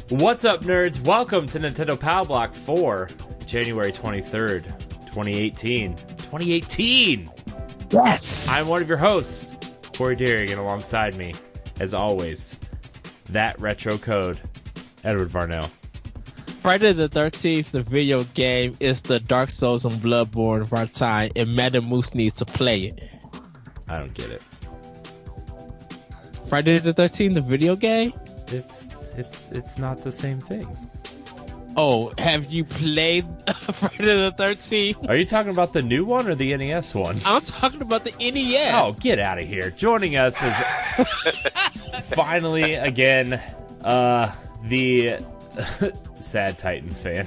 What's up, nerds? Welcome to Nintendo Power Block 4, January 23rd, 2018. 2018! Yes! I'm one of your hosts, Corey Deering, and alongside me, as always, that retro code, Edward Varnell. Friday the 13th, the video game, is the Dark Souls and Bloodborne of our time, and Madam Moose needs to play it. I don't get it. Friday the 13th, the video game? It's not the same thing. Oh, have you played Friday the 13th? Are you talking about the new one or the NES one? I'm talking about the NES. Oh, get out of here. Joining us is finally, again, the sad Titans fan.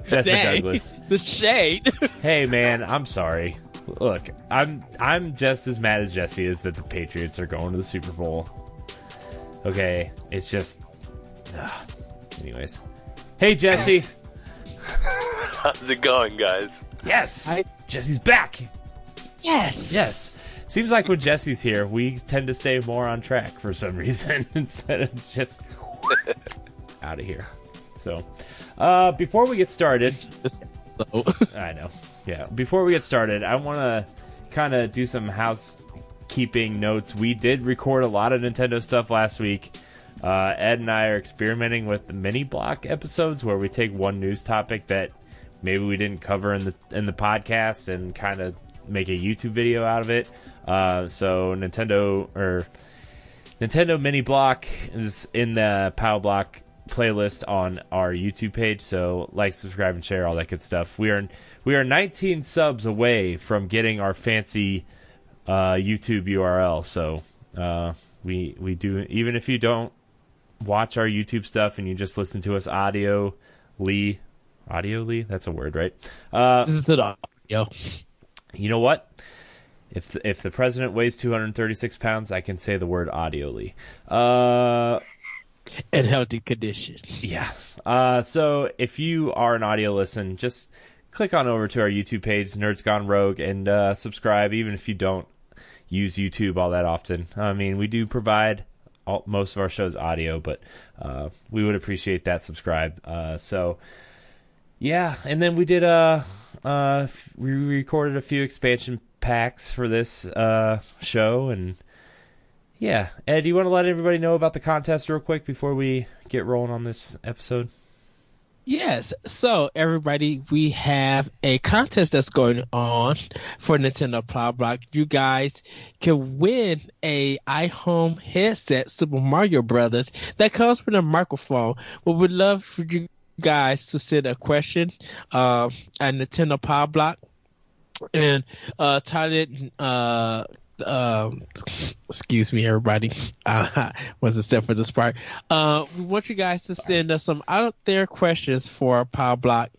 Jesse Douglas. The shade. Hey, man, I'm sorry. Look, I'm just as mad as Jesse is that the Patriots are going to the Super Bowl. Okay, it's just... Anyways. Hey, Jesse. How's it going, guys? Yes! Jesse's back! Yes! Yes. Seems like when Jesse's here, we tend to stay more on track for some reason instead of just out of here. So, before we get started... I know. Yeah. Before we get started, I want to kind of do some housekeeping notes. We did record a lot of Nintendo stuff last week. Ed and I are experimenting with mini block episodes where we take one news topic that maybe we didn't cover in the podcast and kind of make a YouTube video out of it. So Nintendo Mini Block is in the Power Block playlist on our YouTube page. So like, subscribe, and share, all that good stuff. We are 19 subs away from getting our fancy YouTube URL. So we do, even if you don't watch our YouTube stuff and you just listen to us audioly, that's a word, right? This is the audio. You know what? If the president weighs 236 pounds, I can say the word audioly. In healthy condition. Yeah. So if you are an audio listen, just click on over to our YouTube page, Nerds Gone Rogue, and subscribe, even if you don't use YouTube all that often. I mean, we do provide most of our shows audio, but we would appreciate that subscribe. So, yeah. And then we did we recorded a few expansion packs for this show, and yeah. Ed, do you want to let everybody know about the contest real quick before we get rolling on this episode? Yes. So, everybody, we have a contest that's going on for Nintendo Power Block. You guys can win a iHome headset, Super Mario Brothers, that comes with a microphone. We would love for you guys to send a question at Nintendo Power Block and title it... excuse me, everybody. Wasn't set for this part. We want you guys to send us some out there questions for Power Block,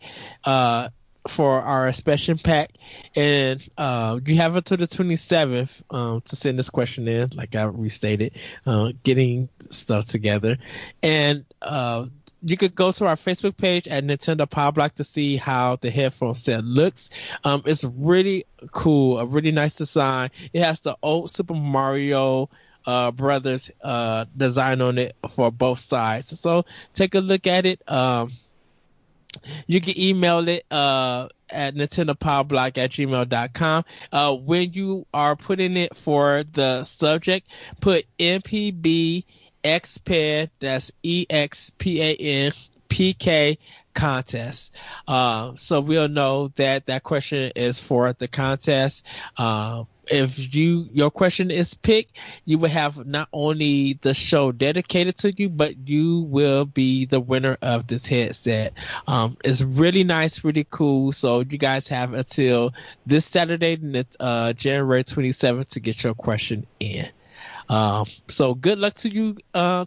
for our expansion pack, and you have until the 27th to send this question in. Like I restated, getting stuff together, and you could go to our Facebook page at Nintendo Power Block to see how the headphone set looks. It's really cool, a really nice design. It has the old Super Mario Brothers design on it for both sides. So take a look at it. You can email it at nintendopowerblock@gmail.com. When you are putting it for the subject, put MPB XPAN, that's EXPAN contest. So we'll know that question is for the contest. If your question is picked, you will have not only the show dedicated to you, but you will be the winner of this headset. It's really nice, really cool. So you guys have until this Saturday, January 27th, to get your question in. So good luck to you all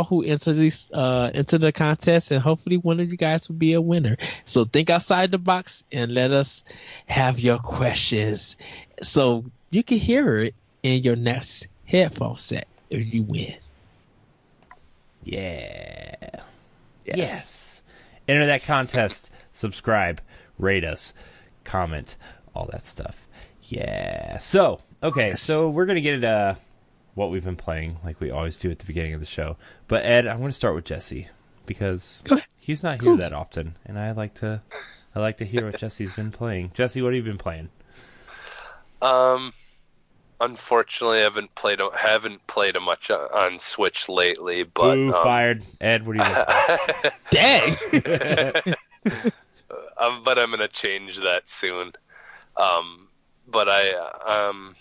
who enter the contest, and hopefully one of you guys will be a winner. So think outside the box and let us have your questions, so you can hear it in your next headphone set if you win. Yeah. Yes. Enter that contest. Subscribe, rate us, comment, all that stuff. Yeah. So, okay. So we're gonna get into what we've been playing, like we always do at the beginning of the show. But Ed, I'm going to start with Jesse because he's not here that often, and I like to hear what Jesse's been playing. Jesse, what have you been playing? Unfortunately, I haven't played much on Switch lately. But Ooh, fired. Ed, what are you Dang. But I'm gonna change that soon. But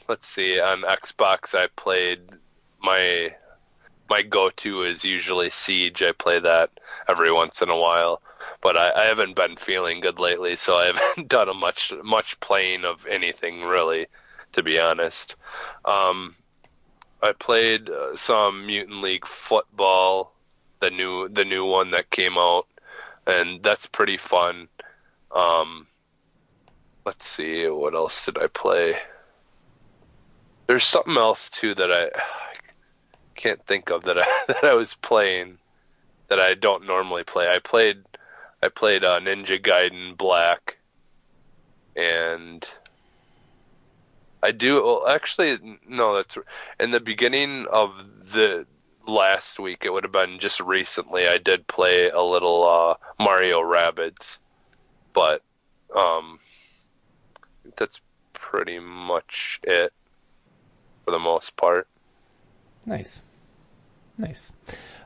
let's see. On Xbox, I played my go-to is usually Siege. I play that every once in a while, but I haven't been feeling good lately, so I haven't done much playing of anything really, to be honest. I played some Mutant League Football, the new one that came out, and that's pretty fun. Let's see, what else did I play? There's something else too that I can't think of that I was playing that I don't normally play. I played Ninja Gaiden Black, and that's in the beginning of the last week. It would have been just recently. I did play a little Mario Rabbids, but that's pretty much it for the most part. Nice.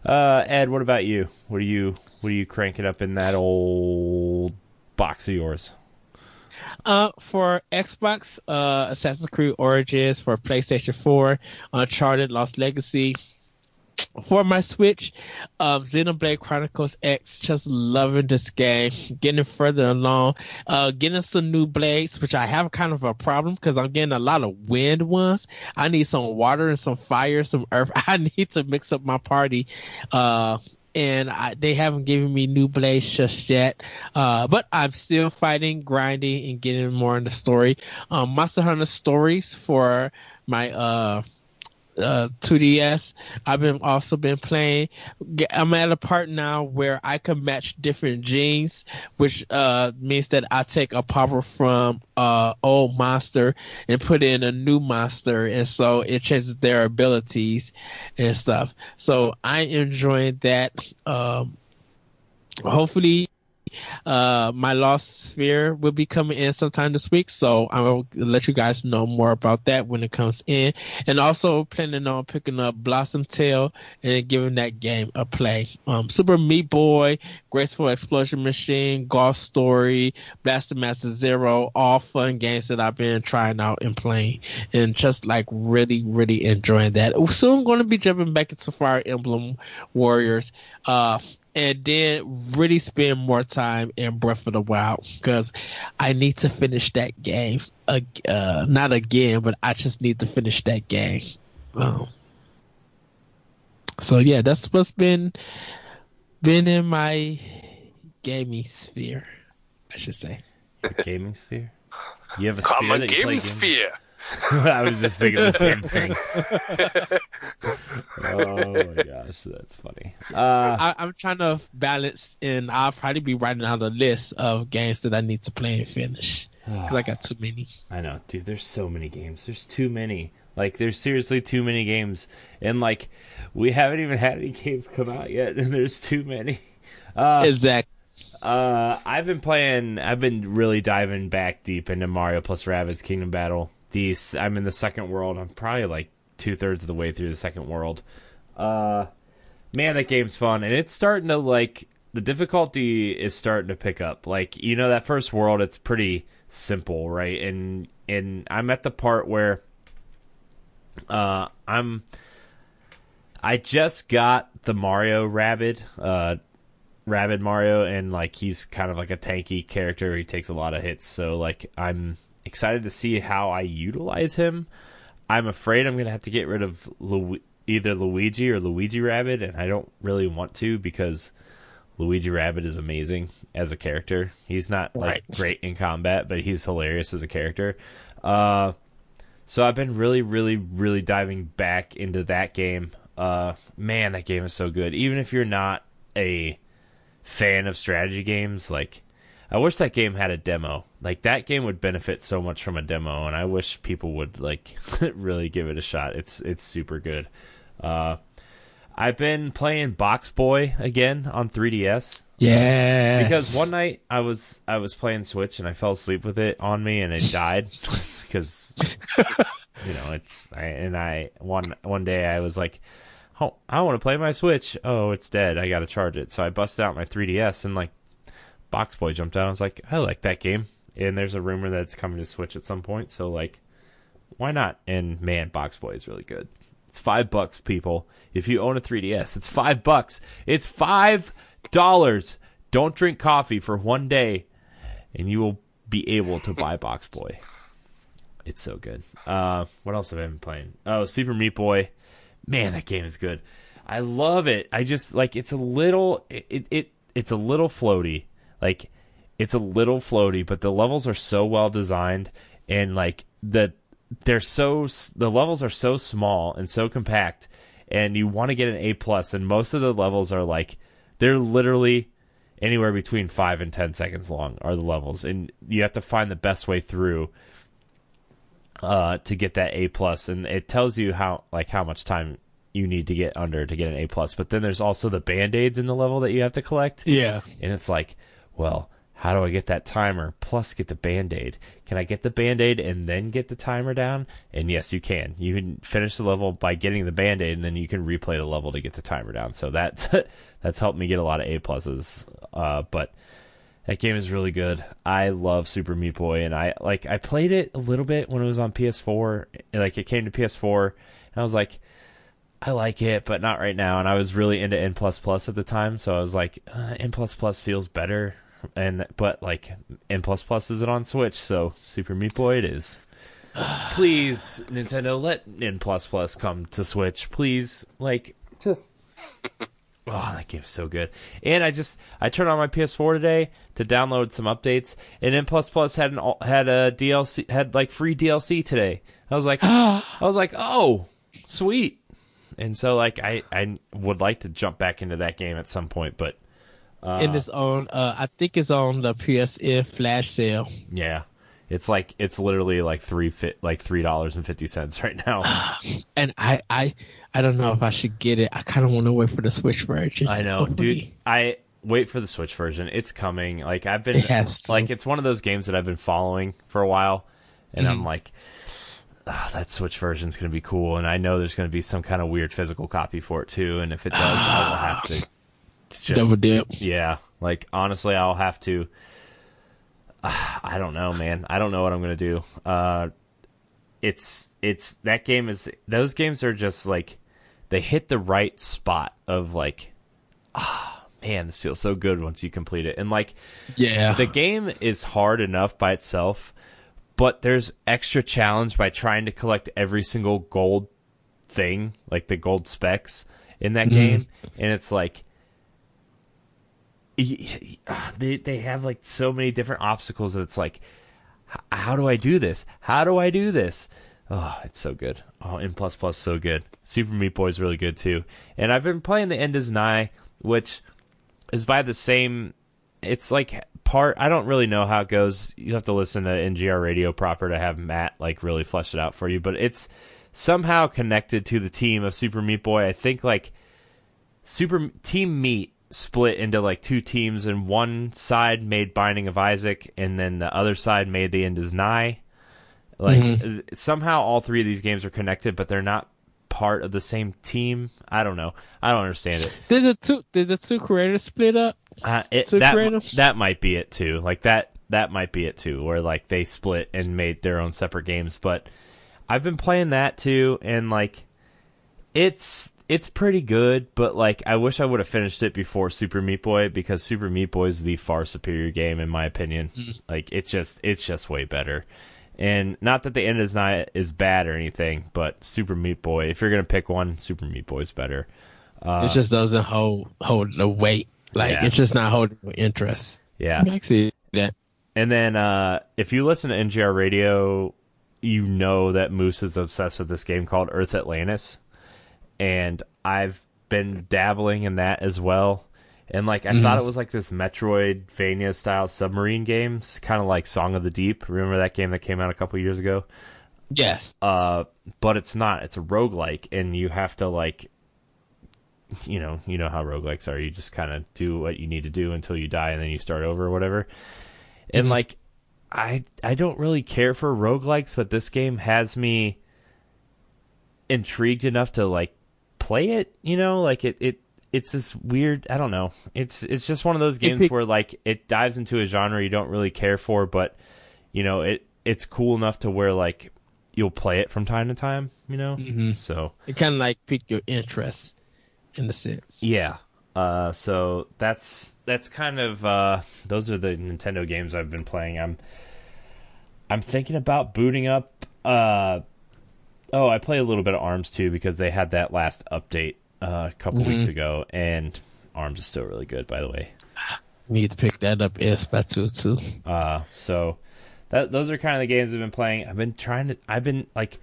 Ed, what about you? What are you cranking up in that old box of yours? For Xbox, Assassin's Creed Origins. For PlayStation 4, Uncharted Lost Legacy. For my Switch, Xenoblade Chronicles X, just loving this game, getting further along, getting some new blades, which I have kind of a problem because I'm getting a lot of wind ones. I need some water and some fire, some earth. I need to mix up my party, and they haven't given me new blades just yet. But I'm still fighting, grinding, and getting more in the story. Monster Hunter Stories for my 2DS. I've also been playing. I'm at a part now where I can match different genes, which means that I take a popper from old monster and put in a new monster, and so it changes their abilities and stuff. So I'm enjoying that. Hopefully my Lost Sphere will be coming in sometime this week, so I will let you guys know more about that when it comes in. And also planning on picking up Blossom Tale and giving that game a play. Super Meat Boy, Graceful Explosion Machine, Golf Story, Blaster Master Zero, all fun games that I've been trying out and playing, and just like really, really enjoying that. Soon going to be jumping back into Fire Emblem Warriors. And then really spend more time in Breath of the Wild because I need to finish that game. Not again, but I just need to finish that game. So yeah, that's what's been in my gaming sphere, I should say. Gaming sphere? You have a sphere that you play games? Sphere. I was just thinking the same thing. Oh my gosh, that's funny. I'm trying to balance, and I'll probably be writing out a list of games that I need to play and finish because I got too many. I know, dude. There's so many games. There's too many. Like, there's seriously too many games, and like, we haven't even had any games come out yet, and there's too many. Exactly. I've been really diving back deep into Mario plus Rabbids Kingdom Battle. I'm in the second world. I'm probably like 2/3 of the way through the second world. Man, that game's fun, and it's starting to, like, the difficulty is starting to pick up. Like, that first world, it's pretty simple, right? And I'm at the part where I just got the Mario Rabbid Mario, and like he's kind of like a tanky character. He takes a lot of hits, so like I'm excited to see how I utilize him. I'm afraid I'm gonna have to get rid of either Luigi or Luigi Rabbid, and I don't really want to because Luigi Rabbid is amazing as a character. He's not like great in combat, but he's hilarious as a character. So I've been really, really, really diving back into that game. Man, that game is so good. Even if you're not a fan of strategy games, like I wish that game had a demo. Like, that game would benefit so much from a demo, and I wish people would, like, really give it a shot. It's super good. I've been playing Box Boy again on 3DS. Yeah. Because one night I was playing Switch and I fell asleep with it on me and it died because one day I was like, oh, I want to play my Switch. Oh, it's dead. I got to charge it. So I busted out my 3DS and like Box Boy jumped out. I was like, I like that game. And there's a rumor that it's coming to Switch at some point. So like, why not? And man, Box Boy is really good. It's $5, people. If you own a 3DS, it's $5. It's $5. Don't drink coffee for one day, and you will be able to buy Box Boy. It's so good. What else have I been playing? Oh, Super Meat Boy. Man, that game is good. I love it. I just like it's a little it's a little floaty. Like it's a little floaty, but the levels are so well designed and like the levels are so small and so compact, and you want to get an A+, and most of the levels are like they're literally anywhere between 5 and 10 seconds long are the levels, and you have to find the best way through to get that A+, and it tells you how much time you need to get under to get an A+. But then there's also the band-aids in the level that you have to collect. Yeah. And it's like, well, how do I get that timer plus get the Band-Aid? Can I get the Band-Aid and then get the timer down? And yes, you can. You can finish the level by getting the Band-Aid, and then you can replay the level to get the timer down. So that's helped me get a lot of A+. But that game is really good. I love Super Meat Boy, and I played it a little bit when it was on PS4. Like it came to PS4, and I was like, I like it, but not right now. And I was really into N++ at the time, so I was like, N++ feels better. But like N++ isn't on Switch, so Super Meat Boy it is. Please, Nintendo, let N++ come to Switch, please. Like, just oh, that game's so good. And I turned on my PS4 today to download some updates, and N++ had a DLC, had like free DLC today. I was like, oh, sweet. And so like I would like to jump back into that game at some point, but. And it's on, I think it's on the PSN flash sale. Yeah, it's literally like $3.50 right now. And I don't know if I should get it. I kind of want to wait for the Switch version. I know, dude. I wait for the Switch version. It's coming. Like I've been, it's one of those games that I've been following for a while, and I'm like, that Switch version's gonna be cool. And I know there's gonna be some kind of weird physical copy for it too. And if it does, I will have to. It's just, double dip. Yeah, like honestly, I'll have to. I don't know, man. I don't know what I'm gonna do. It's that game is. Those games are just like they hit the right spot of like, man, this feels so good once you complete it. And like, yeah, the game is hard enough by itself, but there's extra challenge by trying to collect every single gold thing, like the gold specs in that game, and it's like. They have like so many different obstacles that it's like, how do I do this? How do I do this? Oh, it's so good. Oh, N++ so good. Super Meat Boy is really good too. And I've been playing The End Is Nigh, which is by the same. It's like part. I don't really know how it goes. You have to listen to NGR Radio proper to have Matt like really flesh it out for you. But it's somehow connected to the team of Super Meat Boy. I think like Team Meat split into like two teams, and one side made Binding of Isaac, and then the other side made The End Is Nigh. Like somehow all three of these games are connected, but they're not part of the same team. I don't know. I don't understand it. Did the two creators split up? That might be it too. Like that might be it too, where like they split and made their own separate games. But I've been playing that too, and like it's pretty good, but like I wish I would have finished it before Super Meat Boy, because Super Meat Boy is the far superior game in my opinion. Like it's just way better. And not that The End Is Nigh is bad or anything, but Super Meat Boy, if you're gonna pick one, Super Meat Boy is better. It just doesn't hold the weight. Like it's just not holding interest. Yeah, I see that. And then if you listen to NGR Radio, you know that Moose is obsessed with this game called Earth Atlantis. And I've been dabbling in that as well. And like I thought it was like this Metroidvania style submarine games, kind of like Song of the Deep. Remember that game that came out a couple years ago? Yes. But it's not. It's a roguelike, and you have to like, you know how roguelikes are. You just kind of do what you need to do until you die, and then you start over or whatever. And like, I don't really care for roguelikes, but this game has me intrigued enough to like play it. Like it's this weird. I don't know. It's just one of those games where like it dives into a genre you don't really care for, but it's cool enough to where like you'll play it from time to time. So it kind of like piqued your interest in a sense. Yeah. So that's kind of those are the Nintendo games I've been playing. I'm thinking about booting up. I play a little bit of ARMS too because they had that last update a couple weeks ago, and ARMS is still really good, by the way. Need to pick that up in Splatoon too. So those are kind of the games I've been playing. I've been like,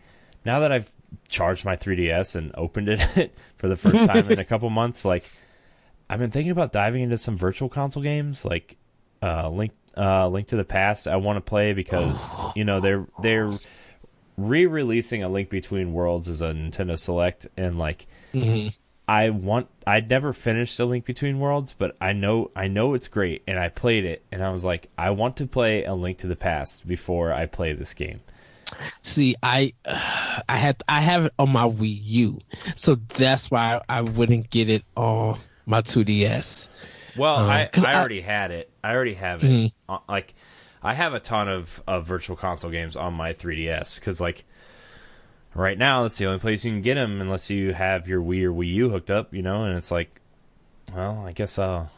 now that I've charged my 3DS and opened it for the first time in a couple months, like I've been thinking about diving into some virtual console games, like Link to the Past. I want to play because they're re-releasing A Link Between Worlds as a Nintendo Select, and like I'd never finished A Link Between Worlds, but I know it's great, and I played it, and I was like, I want to play A Link to the Past before I play this game. See, I have it on my Wii U, so that's why I wouldn't get it on my 2DS. Well, I already had it. I already have it. Like, I have a ton of virtual console games on my 3DS because, like, right now that's the only place you can get them unless you have your Wii or Wii U hooked up, And it's like, well, I guess I'll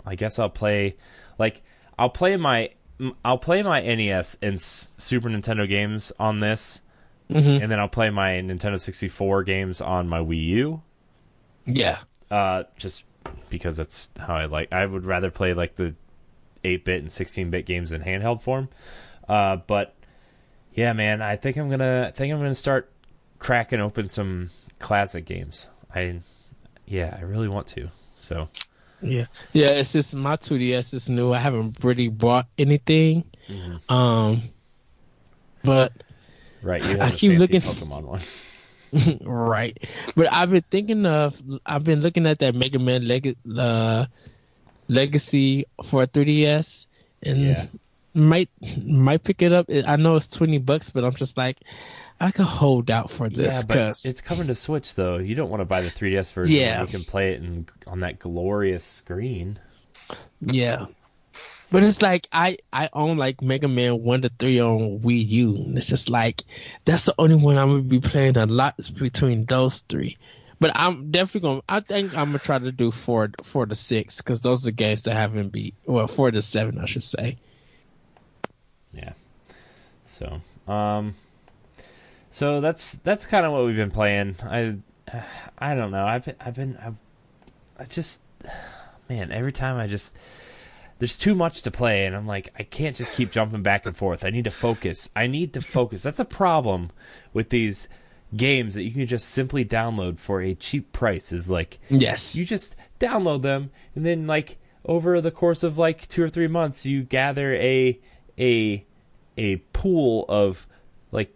play. Like, I'll play my NES and Super Nintendo games on this, and then I'll play my Nintendo 64 games on my Wii U. Yeah. Just because that's how I like. I would rather play like the 8-bit and 16-bit games in handheld form. But yeah, man, I think I'm gonna start cracking open some classic games. I really want to. So. Yeah. It's just my 2DS is new. I haven't really bought anything. But right, you have I keep looking Pokemon one. Right, but I've been looking at that Mega Man Legacy for 3DS, and might pick it up. I know it's $20, but I'm just like, I could hold out for this. Yeah, but it's coming to Switch though. You don't want to buy the 3DS version. Yeah, you can play it on that glorious screen. Yeah. But it's like I own like Mega Man 1 to 3 on Wii U, and it's just like that's the only one I'm gonna be playing a lot between those three. But I'm definitely I think I'm gonna try to do 4 to 6 because those are games that haven't beat. Well, 4 to 7, I should say. Yeah. So, so that's kind of what we've been playing. I don't know. I just man, every time there's too much to play, and I'm like, I can't just keep jumping back and forth. I need to focus. That's a problem with these games that you can just simply download for a cheap price. Is like, yes, you just download them, and then like over the course of like 2 or 3 months, you gather a pool of like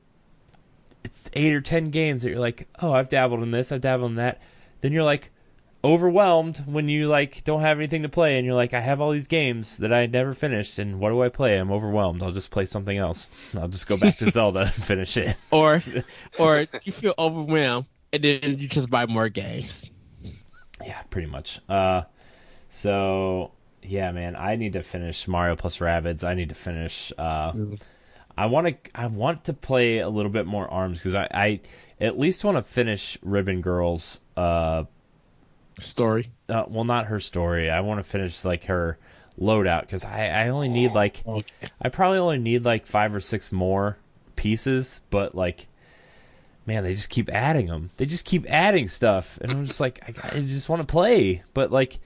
it's 8 or 10 games that you're like, oh, I've dabbled in this, I've dabbled in that. Then you're like overwhelmed when you like don't have anything to play, and you're like, I have all these games that I never finished, and what do I play? I'm overwhelmed. I'll just play something else. I'll just go back to Zelda and finish it. Or you feel overwhelmed and then you just buy more games. Yeah, pretty much. So yeah, man, I need to finish Mario plus Rabbids. I need to finish. I want to play a little bit more ARMS because I at least want to finish Ribbon Girl's story. Well, not her story. I want to finish like her loadout because I only need like I probably only need like 5 or 6 more pieces, but like, man, they just keep adding them. They just keep adding stuff, and I'm just like, I just want to play, but like,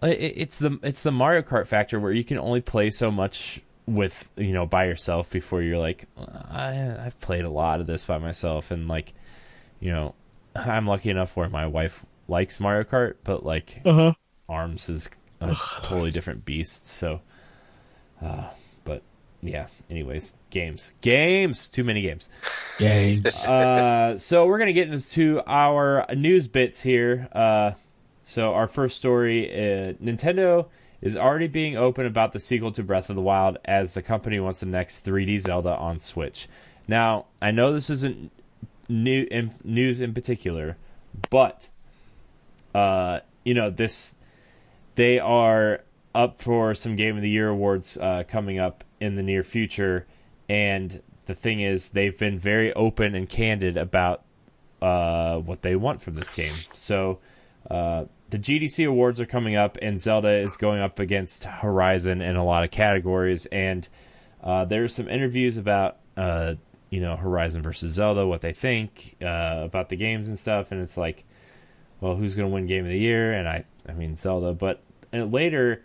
it's the Mario Kart factor where you can only play so much with by yourself before you're like, I've played a lot of this by myself, and like, I'm lucky enough where my wife likes Mario Kart, but like ARMS is a totally different beast. So, but yeah. Anyways, games, too many games. So we're gonna get into our news bits here. So our first story, Nintendo is already being open about the sequel to Breath of the Wild, as the company wants the next 3D Zelda on Switch. Now, I know this isn't news in particular, but they are up for some Game of the Year awards coming up in the near future, and the thing is, they've been very open and candid about what they want from this game. So the GDC awards are coming up, and Zelda is going up against Horizon in a lot of categories, and there's some interviews about Horizon versus Zelda, what they think about the games and stuff, and it's like, well, who's going to win Game of the Year? And I mean Zelda. But later,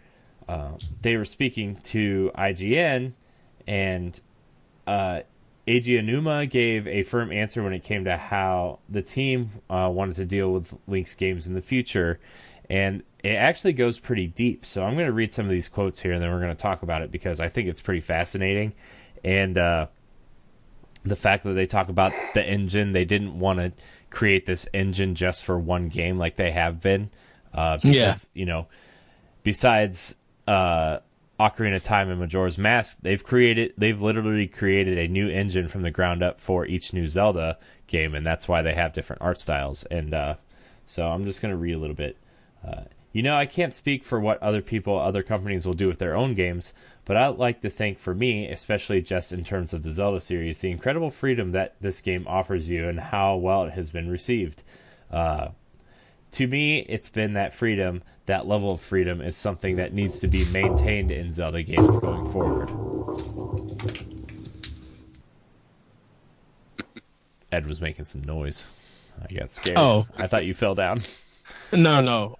they were speaking to IGN, and Eiji Aonuma gave a firm answer when it came to how the team wanted to deal with Link's games in the future, and it actually goes pretty deep. So I'm going to read some of these quotes here, and then we're going to talk about it, because I think it's pretty fascinating. And the fact that they talk about the engine, they didn't want to create this engine just for one game like they have been. Because, besides Ocarina of Time and Majora's Mask, they've literally created a new engine from the ground up for each new Zelda game, and that's why they have different art styles. And so I'm just going to read a little bit. I can't speak for what other companies will do with their own games, but I'd like to think, for me, especially just in terms of the Zelda series, the incredible freedom that this game offers you and how well it has been received. To me, it's been that freedom. That level of freedom is something that needs to be maintained in Zelda games going forward. Ed was making some noise. I got scared. Oh. I thought you fell down. No.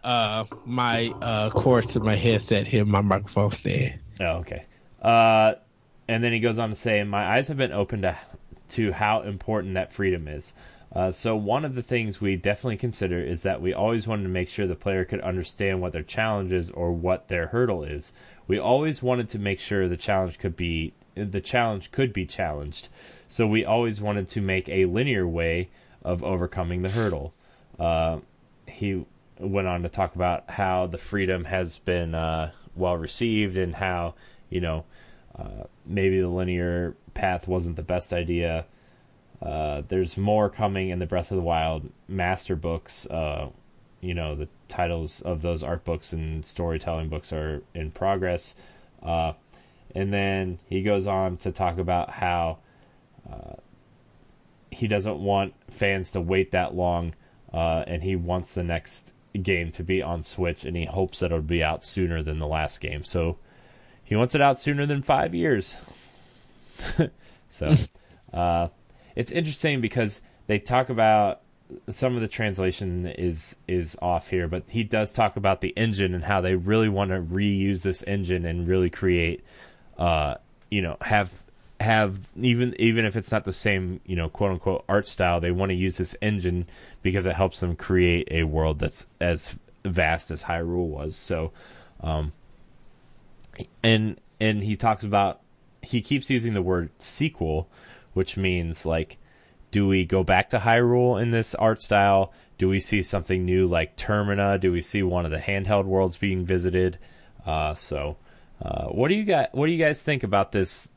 My cord to my headset hit my microphone stand. Oh, okay. And then he goes on to say, my eyes have been opened to how important that freedom is. So one of the things we definitely consider is that we always wanted to make sure the player could understand what their challenge is or what their hurdle is. We always wanted to make sure the challenge could be challenged. So we always wanted to make a linear way of overcoming the hurdle. He went on to talk about how the freedom has been well received, and how maybe the linear path wasn't the best idea. There's more coming in the Breath of the Wild master books. The titles of those art books and storytelling books are in progress. And then he goes on to talk about how he doesn't want fans to wait that long, and he wants the next game to be on Switch, and he hopes that it'll be out sooner than the last game. So he wants it out sooner than 5 years. So it's interesting because they talk about some of the translation is off here, but he does talk about the engine and how they really want to reuse this engine and really create, have even if it's not the same, quote unquote art style, they want to use this engine because it helps them create a world that's as vast as Hyrule was. So, and he talks about, he keeps using the word sequel, which means, like, do we go back to Hyrule in this art style? Do we see something new like Termina? Do we see one of the handheld worlds being visited? What do you guys think about this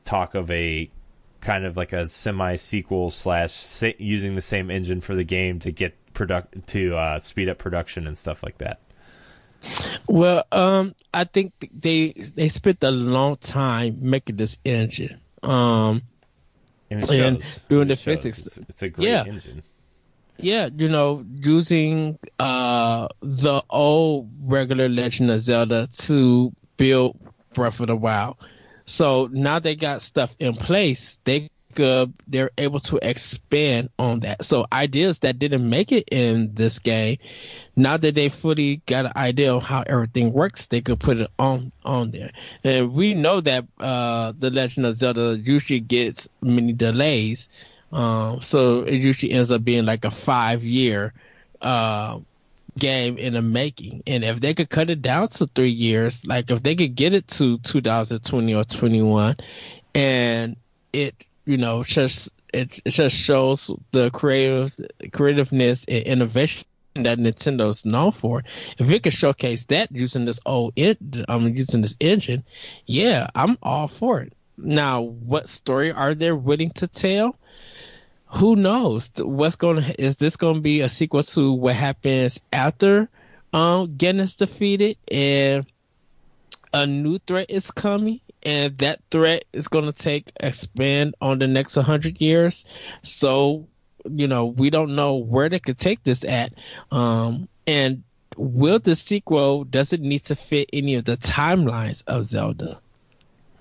talk of a kind of like a semi-sequel / using the same engine for the game to get speed up production and stuff like that? Well, I think they spent a long time making this engine. And doing the physics. It's a great engine. Yeah, using the old regular Legend of Zelda to build Breath of the Wild. So now they got stuff in place. They're able to expand on that. So ideas that didn't make it in this game, now that they fully got an idea of how everything works, they could put it on there. And we know that the Legend of Zelda usually gets many delays. So it usually ends up being like a 5-year game in the making. And if they could cut it down to 3 years, like if they could get it to 2020 or 21, and it, it just shows the creativeness and innovation that Nintendo's known for. If it could showcase that using using this engine, yeah, I'm all for it. Now, what story are they willing to tell? Who knows? Is this gonna be a sequel to what happens after Ganon's defeated and a new threat is coming, and that threat is going to expand on the next 100 years. So, we don't know where they could take this at. And will the sequel, does it need to fit any of the timelines of Zelda?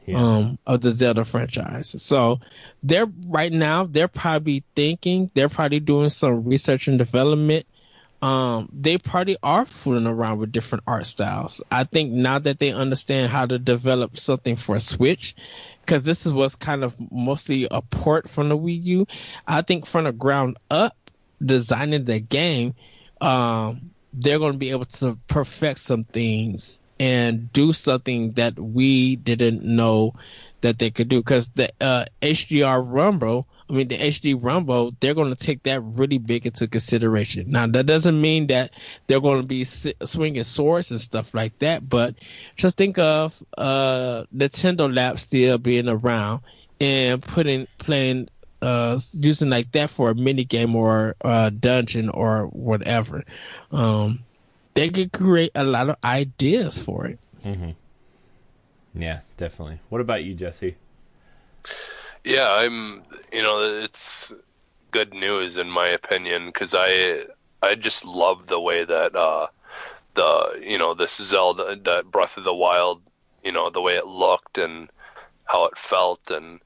Yeah. Of the Zelda franchise. So they're probably doing some research and development. They probably are fooling around with different art styles. I think now that they understand how to develop something for Switch, because this is what's kind of mostly a port from the Wii U. I think from the ground up, designing the game, they're going to be able to perfect some things and do something that we didn't know that they could do. Because the HD Rumble, they're going to take that really big into consideration. Now, that doesn't mean that they're going to be swinging swords and stuff like that, but just think of Nintendo Lab still being around and using like that for a mini game or a dungeon or whatever. They could create a lot of ideas for it. Mm-hmm. Yeah, definitely. What about you, Jesse? Yeah, it's good news in my opinion, because I just love the way that this Zelda, that Breath of the Wild, the way it looked and how it felt, and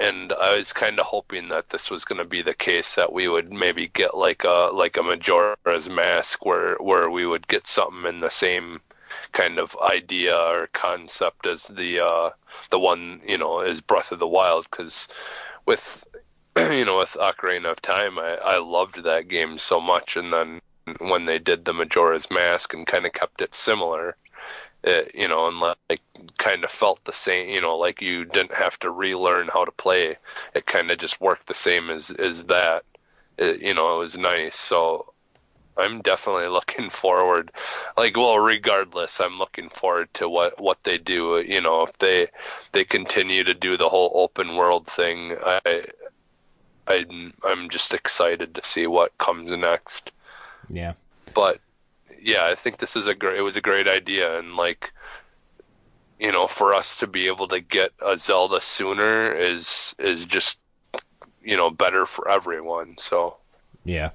I was kind of hoping that this was going to be the case, that we would maybe get like a Majora's Mask where we would get something in the same kind of idea or concept as the one is Breath of the Wild, because with with Ocarina of Time, I loved that game so much, and then when they did the Majora's Mask and kind of kept it similar, and like kind of felt the same, like you didn't have to relearn how to play, it kind of just worked the same as that. It was nice. So I'm definitely looking forward. Regardless, I'm looking forward to what they do. If they continue to do the whole open world thing, I'm just excited to see what comes next. Yeah. But yeah, I think it was a great idea, and for us to be able to get a Zelda sooner is just better for everyone. So yeah,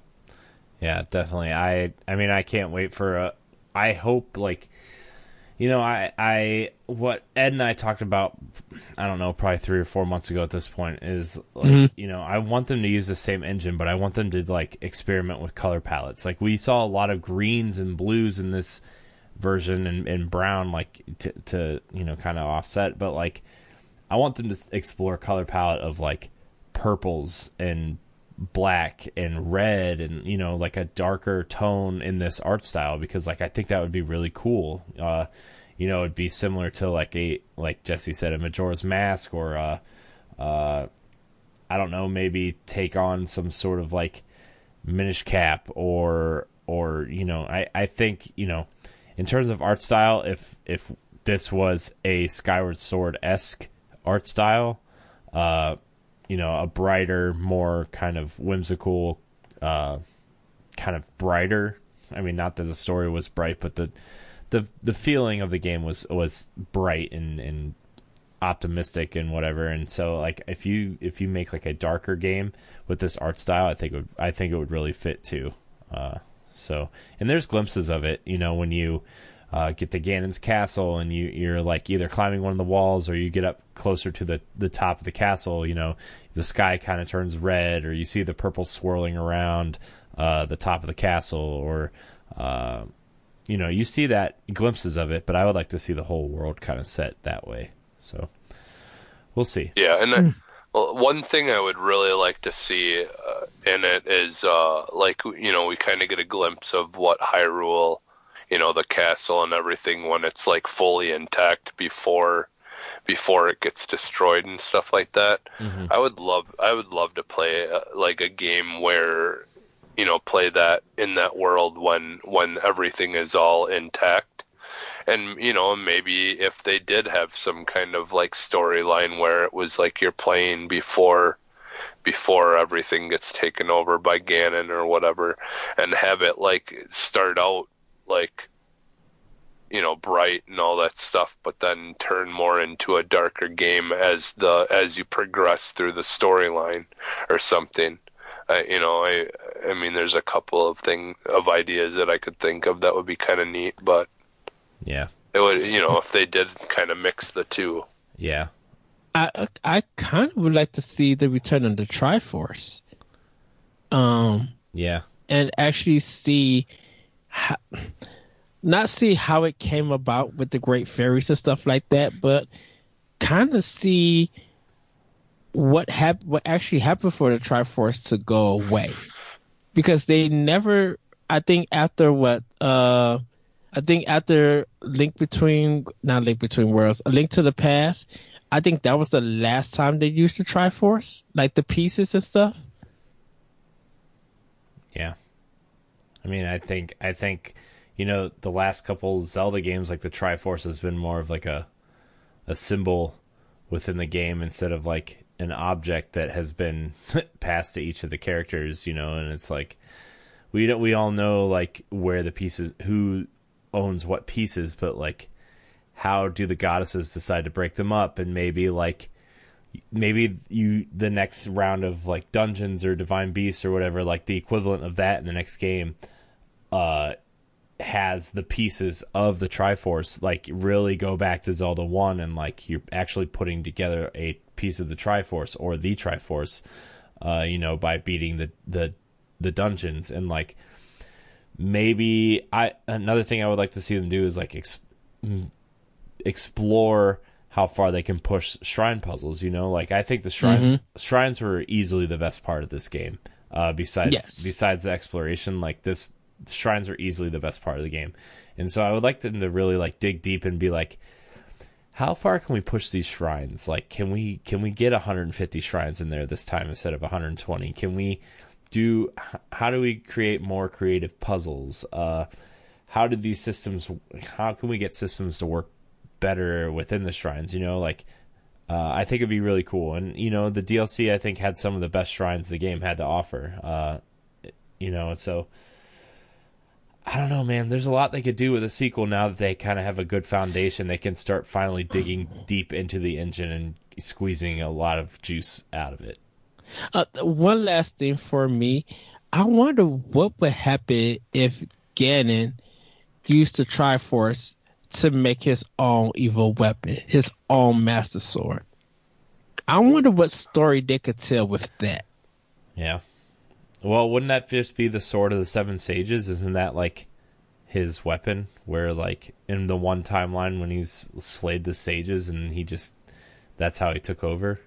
definitely. I mean, I can't wait for I hope what Ed and I talked about, I don't know, probably 3 or 4 months ago at this point, is I want them to use the same engine, but I want them to experiment with color palettes. Like, we saw a lot of greens and blues in this version, and brown, to kind of offset, but I want them to explore color palette of purples and black and red, and a darker tone in this art style, because I think that would be really cool. It'd be similar to like Jesse said, a Majora's Mask, or I don't know, maybe take on some sort of Minish Cap, or I think in terms of art style, if this was a Skyward Sword-esque art style, a brighter, more kind of whimsical, kind of brighter. I mean, not that the story was bright, but the feeling of the game was bright and optimistic and whatever. And so if you make a darker game with this art style, I think it would really fit too. And there's glimpses of it, when you get to Ganon's castle and you're either climbing one of the walls, or you get up closer to the top of the castle, the sky kind of turns red, or you see the purple swirling around the top of the castle, or you see that glimpses of it, but I would like to see the whole world kind of set that way. So we'll see. Yeah, and one thing I would really like to see in it is like, you know, we kind of get a glimpse of what Hyrule, you know, the castle and everything when it's like fully intact before it gets destroyed and stuff like that. Mm-hmm. I would love to play like a game where, you know, play that in that world when everything is all intact. And, you know, maybe if they did have some kind of like storyline where it was like you're playing before everything gets taken over by Ganon or whatever, and have it like start out like, you know, bright and all that stuff, but then turn more into a darker game as you progress through the storyline or something. You know, I mean, there's a couple of ideas that I could think of that would be kind of neat, but yeah, it would, you know, if they did kind of mix the two. Yeah. I kind of would like to see the return of the Triforce. Yeah. And actually see not see how it came about with the Great Fairies and stuff like that, but kind of see what actually happened for the Triforce to go away. Because they never, I think after not Link Between Worlds, A Link to the Past, I think that was the last time they used the Triforce, like the pieces and stuff. Yeah. I mean, I think, you know, the last couple Zelda games, like the Triforce has been more of like a symbol within the game instead of like an object that has been passed to each of the characters, you know, and it's like, we all know like where the pieces, who owns what pieces, but like, how do the goddesses decide to break them up? And maybe the next round of like dungeons or divine beasts or whatever, like the equivalent of that in the next game, has the pieces of the Triforce, like really go back to Zelda 1 and like you're actually putting together a piece of the Triforce or the Triforce, you know, by beating the dungeons. And like maybe another thing I would like to see them do is like explore how far they can push shrine puzzles, you know, like I think the shrines were easily the best part of this game. Besides the exploration, like the shrines are easily the best part of the game. And so I would like them to really like dig deep and be like, how far can we push these shrines? Like, can we get 150 shrines in there this time instead of 120? How do we create more creative puzzles? How can we get systems to work better within the shrines, you know, like I think it'd be really cool. And you know, the DLC I think had some of the best shrines the game had to offer, you know, so I don't know, man, there's a lot they could do with a sequel now that they kind of have a good foundation. They can start finally digging deep into the engine and squeezing a lot of juice out of it. One last thing for me, I wonder what would happen if Ganon used the Triforce to make his own evil weapon, his own Master Sword. I wonder what story they could tell with that. Yeah. Well, wouldn't that just be the Sword of the Seven Sages? Isn't that like his weapon? Where like in the one timeline when he's slayed the sages and that's how he took over?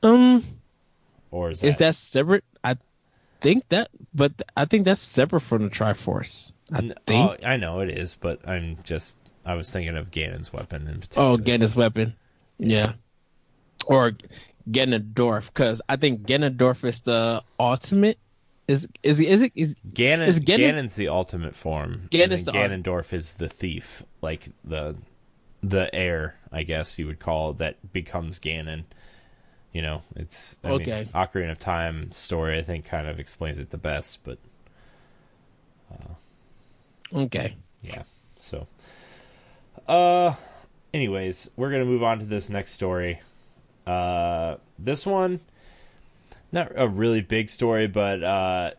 Or is that separate? I think that's separate from the Triforce. I know it is, but I was thinking of Ganon's weapon in particular. Oh, Ganon's weapon. Yeah. Or Ganondorf, because I think Ganondorf is the ultimate. Ganon's the ultimate form. Ganondorf is the thief, like the heir, I guess you would call it, that becomes Ganon. You know, it's I mean, Ocarina of Time story, I think, kind of explains it the best, but okay. Yeah. So anyways, we're gonna move on to this next story. This one, not a really big story, but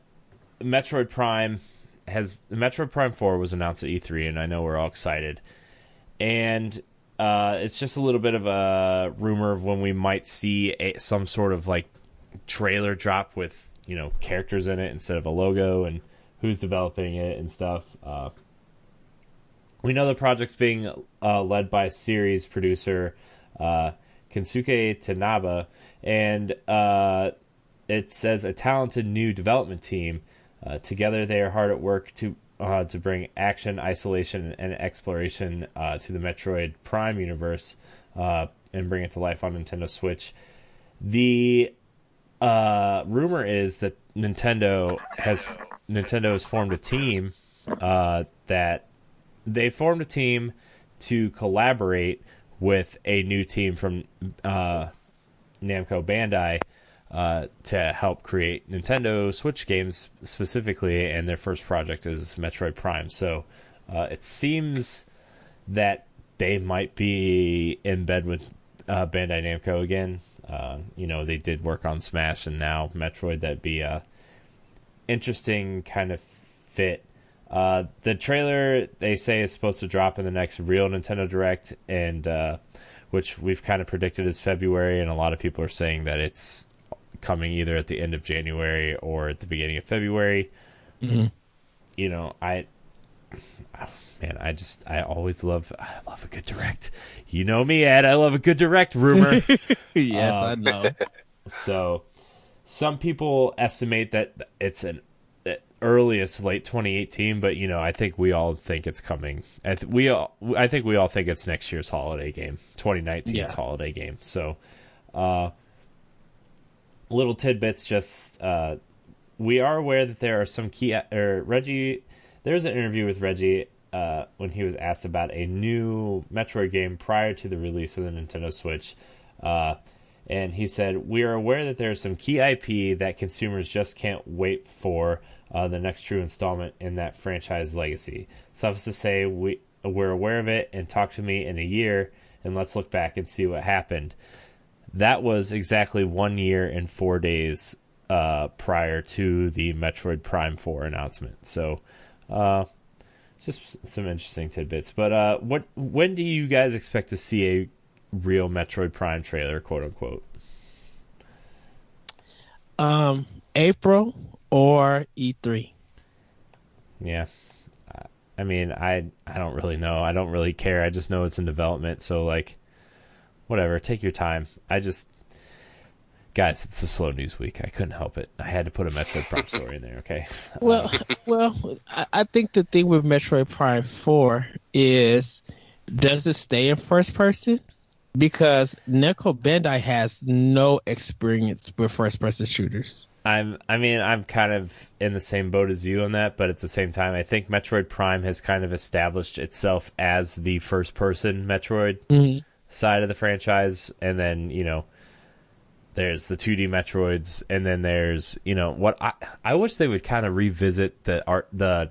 Metroid Prime 4 was announced at E3, and I know we're all excited. And it's just a little bit of a rumor of when we might see some sort of like trailer drop with, you know, characters in it instead of a logo and who's developing it and stuff. We know the project's being led by series producer Kensuke Tanaba, and it says a talented new development team. Together, they are hard at work to bring action, isolation, and exploration to the Metroid Prime universe and bring it to life on Nintendo Switch. The rumor is that Nintendo has formed a team that they formed a team to collaborate with a new team from Namco Bandai to help create Nintendo Switch games specifically, and their first project is Metroid Prime. So it seems that they might be in bed with Bandai Namco again. They did work on Smash and now Metroid. That'd be a interesting kind of fit. The trailer, they say, is supposed to drop in the next real Nintendo Direct, and which we've kind of predicted is February, and a lot of people are saying that it's coming either at the end of January or at the beginning of February. Mm-hmm. I always love a good Direct. You know me, Ed. I love a good Direct rumor. Yes, I know. So some people estimate that it's an earliest late 2018, but I think we all think it's coming. I think we all think it's next year's holiday game, 2019's holiday game. So little tidbits. Just we are aware that there are some key. Reggie, there's an interview with Reggie when he was asked about a new Metroid game prior to the release of the Nintendo Switch, and he said, "We are aware that there is some key IP that consumers just can't wait for the next true installment in that franchise legacy. Suffice to say, we're aware of it, and talk to me in a year, and let's look back and see what happened." That was exactly 1 year and 4 days prior to the Metroid Prime 4 announcement. So, just some interesting tidbits. But when do you guys expect to see a real Metroid Prime trailer, quote unquote? April or E3. Yeah. I mean, I don't really know. I don't really care. I just know it's in development. So, whatever. Take your time. Guys, it's a slow news week. I couldn't help it. I had to put a Metroid Prime story in there, okay? Well, I think the thing with Metroid Prime 4 is, does it stay in first person? Because Namco Bandai has no experience with first person shooters. I'm kind of in the same boat as you on that, but at the same time, I think Metroid Prime has kind of established itself as the first person Metroid side of the franchise, and then, there's the 2D Metroids, and then there's, what I wish they would kind of revisit the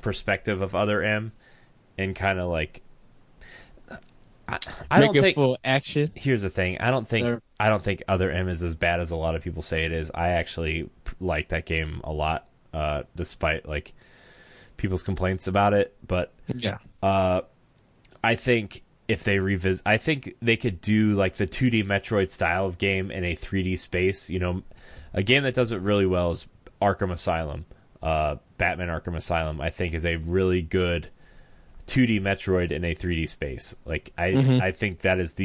perspective of Other M, and kind of I don't think full action. Here's the thing. I don't think Other M is as bad as a lot of people say it is. I actually like that game a lot, despite people's complaints about it. But yeah, I think if they revisit, I think they could do the 2D Metroid style of game in a 3D space. A game that does it really well is Arkham Asylum. Batman Arkham Asylum, I think, is a really good 2D Metroid in a 3D space. I think that is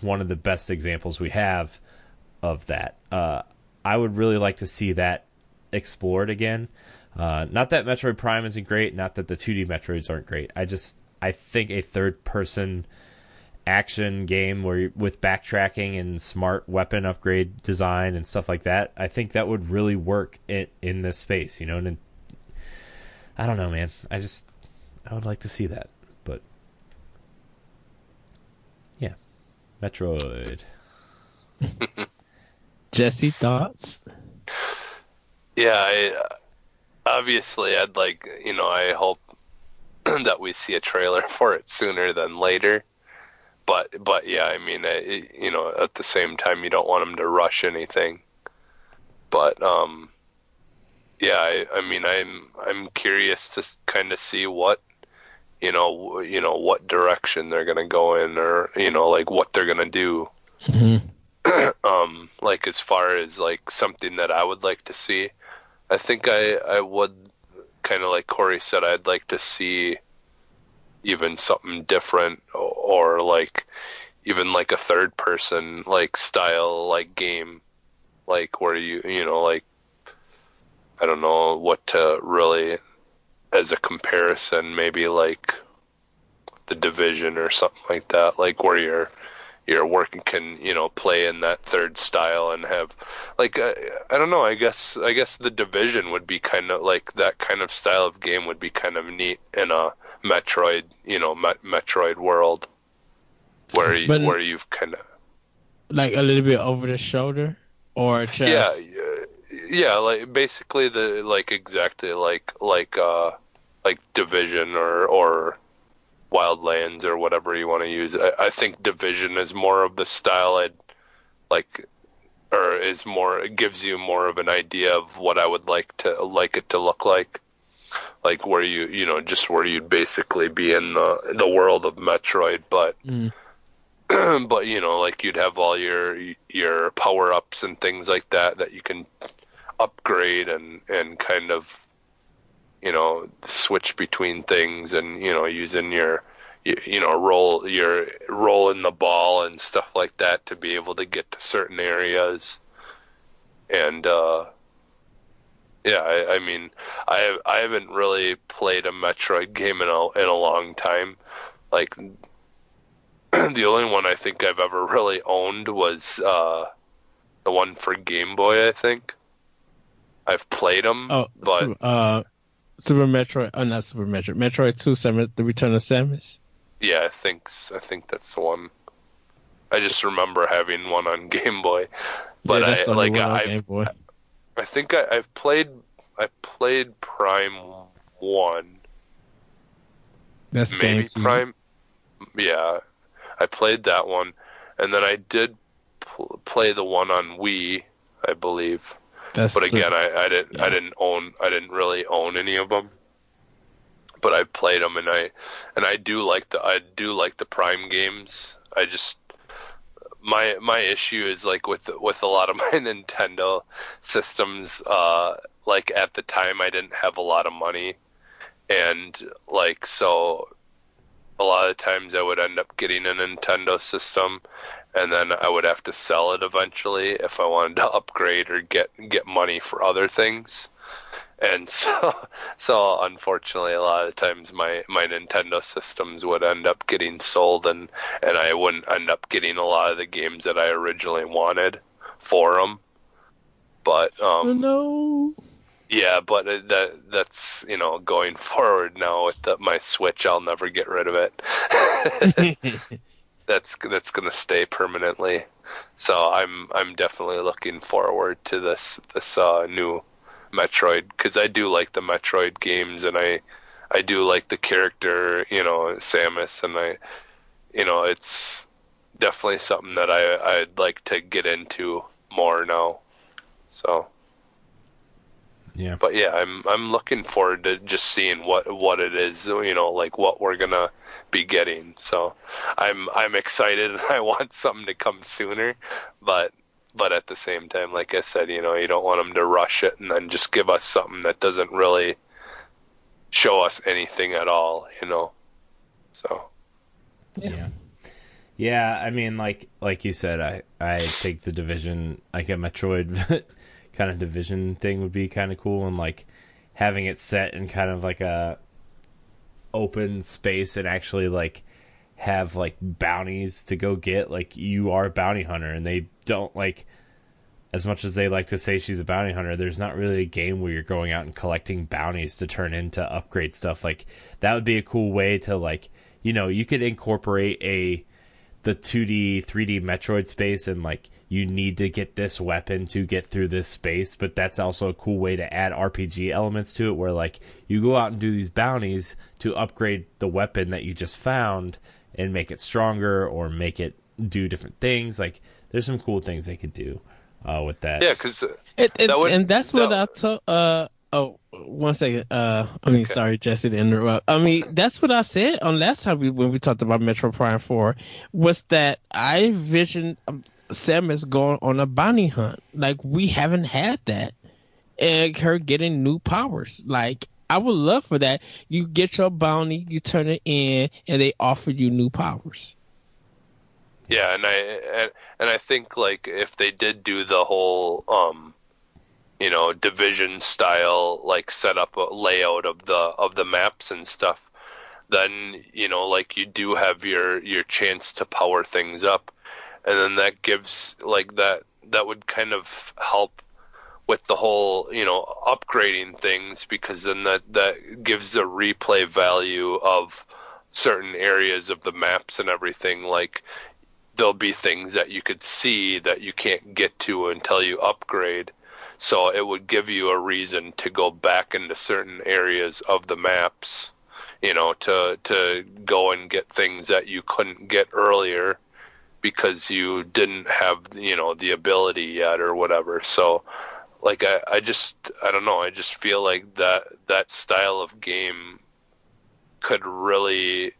one of the best examples we have of that. I would really like to see that explored again. Not that Metroid Prime isn't great, not that the 2D Metroids aren't great. I think a third person action game with backtracking and smart weapon upgrade design and stuff like that, I think that would really work in this space, and I don't know, man. I would like to see that, but yeah, Metroid. Jesse, thoughts? Yeah, obviously I'd I hope that we see a trailer for it sooner than later. But yeah, I mean, at the same time, you don't want them to rush anything. But yeah, I mean, I'm curious to kind of see what what direction they're gonna go in, or what they're gonna do. As far as something that I would like to see, I think I would kind of like Corey said, I'd like to see even something different, or even a third person style game like where you know, like I don't know what to really as a comparison, maybe like the Division or something like that, like where your working can, you know, play in that third style and have like I don't know, I guess the Division would be kind of like that kind of style of game would be kind of neat in a Metroid, you know, Metroid world where you've kind of like a little bit over the shoulder or just yeah, like basically the like exactly like Division or Wildlands or whatever you want to use. I think Division is more of the style I'd like, or is more, it gives you more of an idea of what I would like it to look like where you know, just where you'd basically be in the world of Metroid, but but you know, like you'd have all your power ups and things like that you can upgrade and kind of, you know, switch between things and, you know, using your roll in the ball and stuff like that to be able to get to certain areas. And I mean, I haven't really played a Metroid game in a long time. Like the only one I think I've ever really owned was the one for Game Boy, I think. I've played them, but Super Metroid, not Super Metroid, Metroid 2, The Return of Samus. Yeah, I think that's the one. I just remember having one on Game Boy, but yeah, that's Game Boy. I think I played Prime 1. That's maybe GameCube. Prime. Yeah, I played that one, and then I did play the one on Wii, I believe. But again, I didn't really own any of them. But I played them, and I do like the Prime games. I just my issue is like with a lot of my Nintendo systems. Like at the time, I didn't have a lot of money, and like so, a lot of times I would end up getting a Nintendo system, and then I would have to sell it eventually if I wanted to upgrade or get money for other things. And so unfortunately, a lot of times my Nintendo systems would end up getting sold, and I wouldn't end up getting a lot of the games that I originally wanted for them. But no. Yeah, but that's, you know, going forward now with my Switch, I'll never get rid of it. That's gonna stay permanently. So I'm definitely looking forward to this new Metroid, because I do like the Metroid games, and I do like the character, you know, Samus, and it's definitely something that I'd like to get into more now. So. Yeah. But yeah, I'm looking forward to just seeing what it is, you know, like what we're gonna be getting. So I'm excited, and I want something to come sooner, but at the same time, like I said, you know, you don't want them to rush it and then just give us something that doesn't really show us anything at all, you know. So yeah. I mean, like you said, I think the Division, like a Metroid kind of Division thing would be kind of cool, and like having it set in kind of like a open space and actually like have like bounties to go get. Like you are a bounty hunter, and they don't, like, as much as they like to say she's a bounty hunter, there's not really a game where you're going out and collecting bounties to turn into upgrade stuff. Like that would be a cool way to, like, you know, you could incorporate the 2D 3D Metroid space, and like you need to get this weapon to get through this space, but that's also a cool way to add RPG elements to it, where like you go out and do these bounties to upgrade the weapon that you just found and make it stronger or make it do different things. Like there's some cool things they could do with that. Yeah, because that's what I told. Oh, 1 second. Okay. Sorry, Jesse, to interrupt. I mean, that's what I said on last time when we talked about Metro Prime 4, was that I envisioned Samus going on a bounty hunt. Like, we haven't had that. And her getting new powers. Like, I would love for that. You get your bounty, you turn it in, and they offer you new powers. Yeah, and I think like if they did do the whole division style like setup layout of the maps and stuff, then like you do have your chance to power things up, and then that gives like that would kind of help with the whole upgrading things, because then that gives the replay value of certain areas of the maps and everything. Like there'll be things that you could see that you can't get to until you upgrade. So it would give you a reason to go back into certain areas of the maps, to go and get things that you couldn't get earlier because you didn't have, the ability yet or whatever. So like I don't know, I just feel like that style of game could really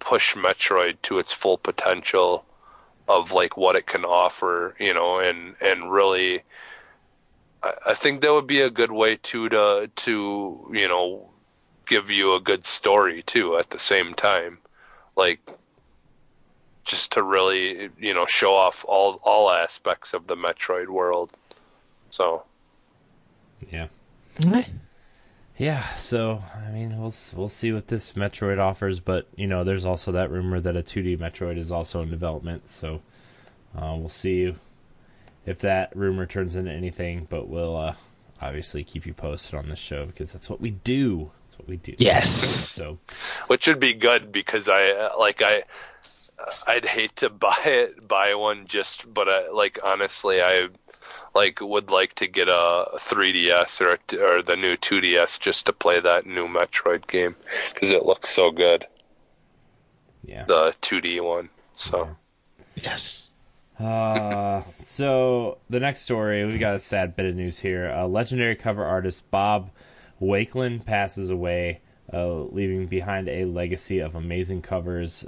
push Metroid to its full potential of like what it can offer, and really I think that would be a good way to give you a good story too at the same time, like just to really show off all aspects of the Metroid world. So yeah. Okay. Yeah, so I mean, we'll see what this Metroid offers, but there's also that rumor that a 2D Metroid is also in development. So we'll see if that rumor turns into anything. But we'll obviously keep you posted on this show because that's what we do. That's what we do. Yes. So, which would be good because I'd hate to buy one but honestly I would like to get a 3DS or the new 2DS just to play that new Metroid game because it looks so good. Yeah. The 2D one. So. Yes. So the next story, we got a sad bit of news here. Legendary cover artist Bob Wakelin passes away, leaving behind a legacy of amazing covers.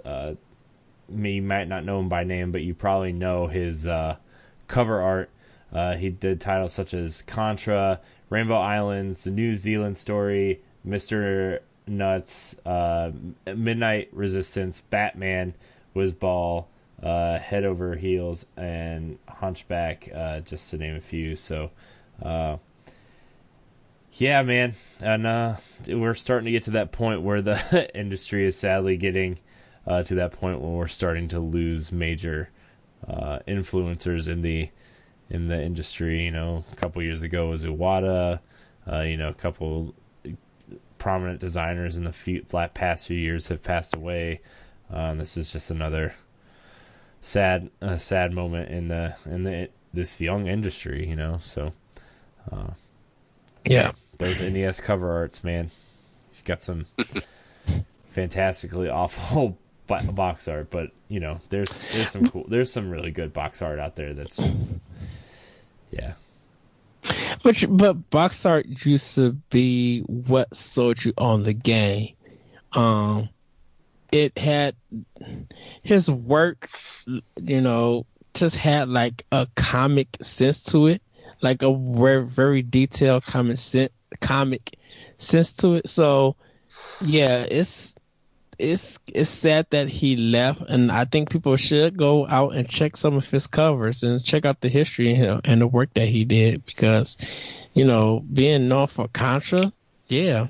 You might not know him by name, but you probably know his cover art. He did titles such as Contra, Rainbow Islands, The New Zealand Story, Mr. Nuts, Midnight Resistance, Batman, Whizball, Head Over Heels, and Hunchback, just to name a few. So, yeah, man. And we're starting to get to that point where the industry is sadly getting to that point where we're starting to lose major influencers in the industry. A couple years ago was Iwata. A couple prominent designers in the past few years have passed away. This is just another sad moment in this young industry. So yeah, those NES cover arts, man. She's got some fantastically awful box art, but there's some really good box art out there that's just yeah. But box art used to be what sold you on the game. It had his work, just had like a comic sense to it, like a very, very detailed comic sense to it. So yeah, it's sad that he left, and I think people should go out and check some of his covers and check out the history and the work that he did, because being known for Contra, yeah,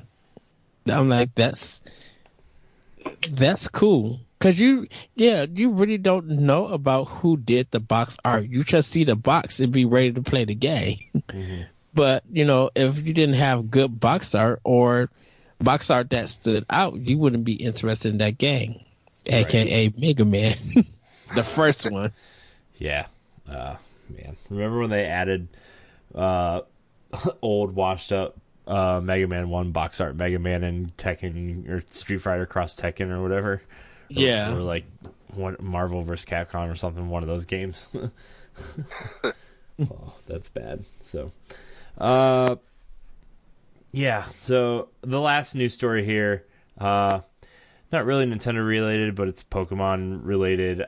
I'm like that's cool, because you really don't know about who did the box art. You just see the box and be ready to play the game. Mm-hmm. But if you didn't have good box art or box art that stood out, you wouldn't be interested in that game, aka Mega Man, the first one. Yeah, man. Remember when they added old, washed up Mega Man 1 box art Mega Man and Tekken or Street Fighter Cross Tekken or whatever? Yeah, or like Marvel vs. Capcom or something. One of those games. Oh, that's bad. So, yeah, so the last news story here, not really Nintendo related, but it's Pokemon related.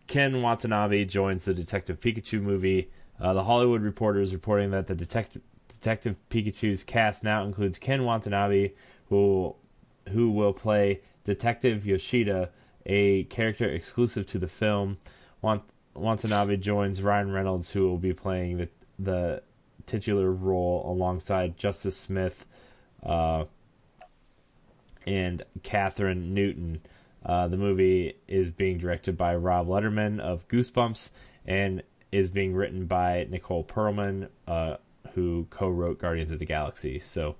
Ken Watanabe joins the Detective Pikachu movie. The Hollywood Reporter is reporting that the Detective Pikachu's cast now includes Ken Watanabe, who will play Detective Yoshida, a character exclusive to the film. Watanabe joins Ryan Reynolds, who will be playing the titular role alongside Justice Smith and Catherine Newton. The movie is being directed by Rob Letterman of Goosebumps and is being written by Nicole Perlman, who co-wrote Guardians of the Galaxy. So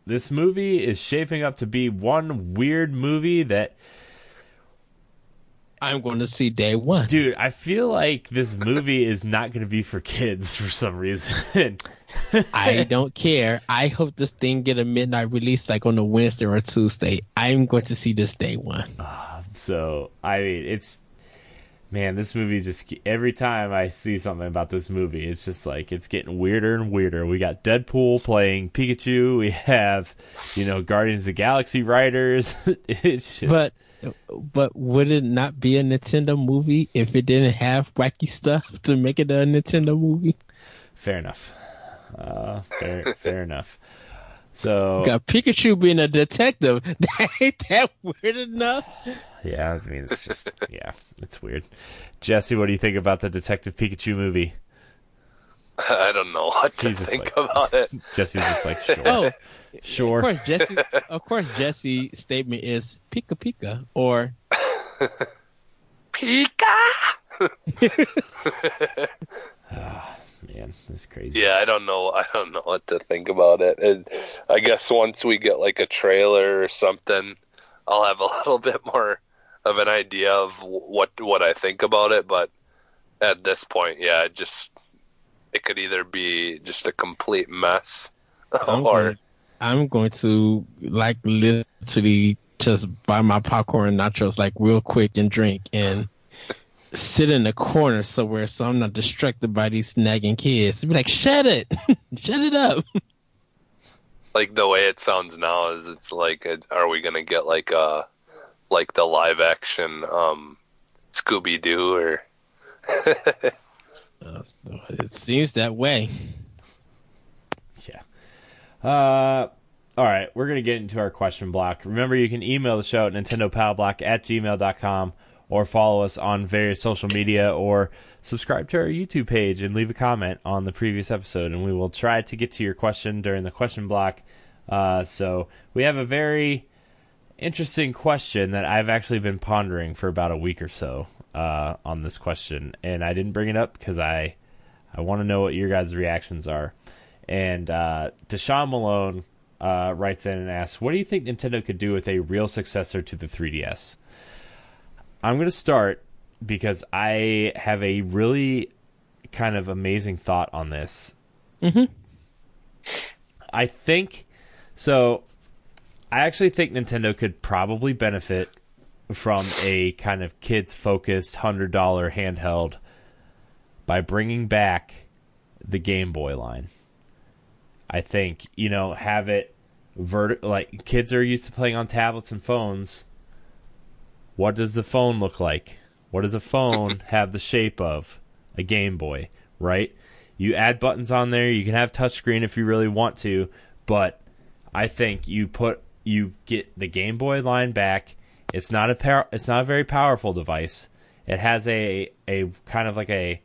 this movie is shaping up to be one weird movie that I'm going to see day one. Dude, I feel like this movie is not going to be for kids for some reason. I don't care. I hope this thing get a midnight release like on a Wednesday or Tuesday. I'm going to see this day one. So, I mean, this movie just, every time I see something about this movie, it's just like, it's getting weirder and weirder. We got Deadpool playing Pikachu. We have, Guardians of the Galaxy writers. It's just... But would it not be a Nintendo movie if it didn't have wacky stuff to make it a Nintendo movie? Fair enough. Fair enough. So got Pikachu being a detective. Ain't that weird enough? Yeah, I mean, it's just it's weird. Jesse, what do you think about the Detective Pikachu movie? I don't know what to think about it. Jesse's just like, sure. Oh, sure. Of course, Jesse's statement is Pika Pika or Pika. Man, this is crazy. Yeah, I don't know what to think about it. And I guess once we get like a trailer or something, I'll have a little bit more of an idea of what I think about it. But at this point, yeah, it could either be just a complete mess, or I'm going to like literally just buy my popcorn and nachos like real quick and drink and sit in the corner somewhere so I'm not distracted by these nagging kids. Be like, shut it up. Like the way it sounds now is it's like, are we gonna get like the live action Scooby Doo or? It seems that way. Yeah. All right, we're going to get into our question block. Remember, you can email the show at nintendopalblock@gmail.com or follow us on various social media or subscribe to our YouTube page and leave a comment on the previous episode, and we will try to get to your question during the question block. So we have a very interesting question that I've actually been pondering for about a week or so. On this question, and I didn't bring it up because I want to know what your guys' reactions are. And Deshaun Malone writes in and asks, what do you think Nintendo could do with a real successor to the 3DS? I'm going to start because I have a really kind of amazing thought on this. Mm-hmm. I actually think Nintendo could probably benefit from a kind of kids-focused $100 handheld by bringing back the Game Boy line. I think, have it like kids are used to playing on tablets and phones. What does the phone look like? What does a phone have the shape of? A Game Boy, right? You add buttons on there. You can have touchscreen if you really want to, but I think you get the Game Boy line back. It's not a very powerful device. It has a kind of like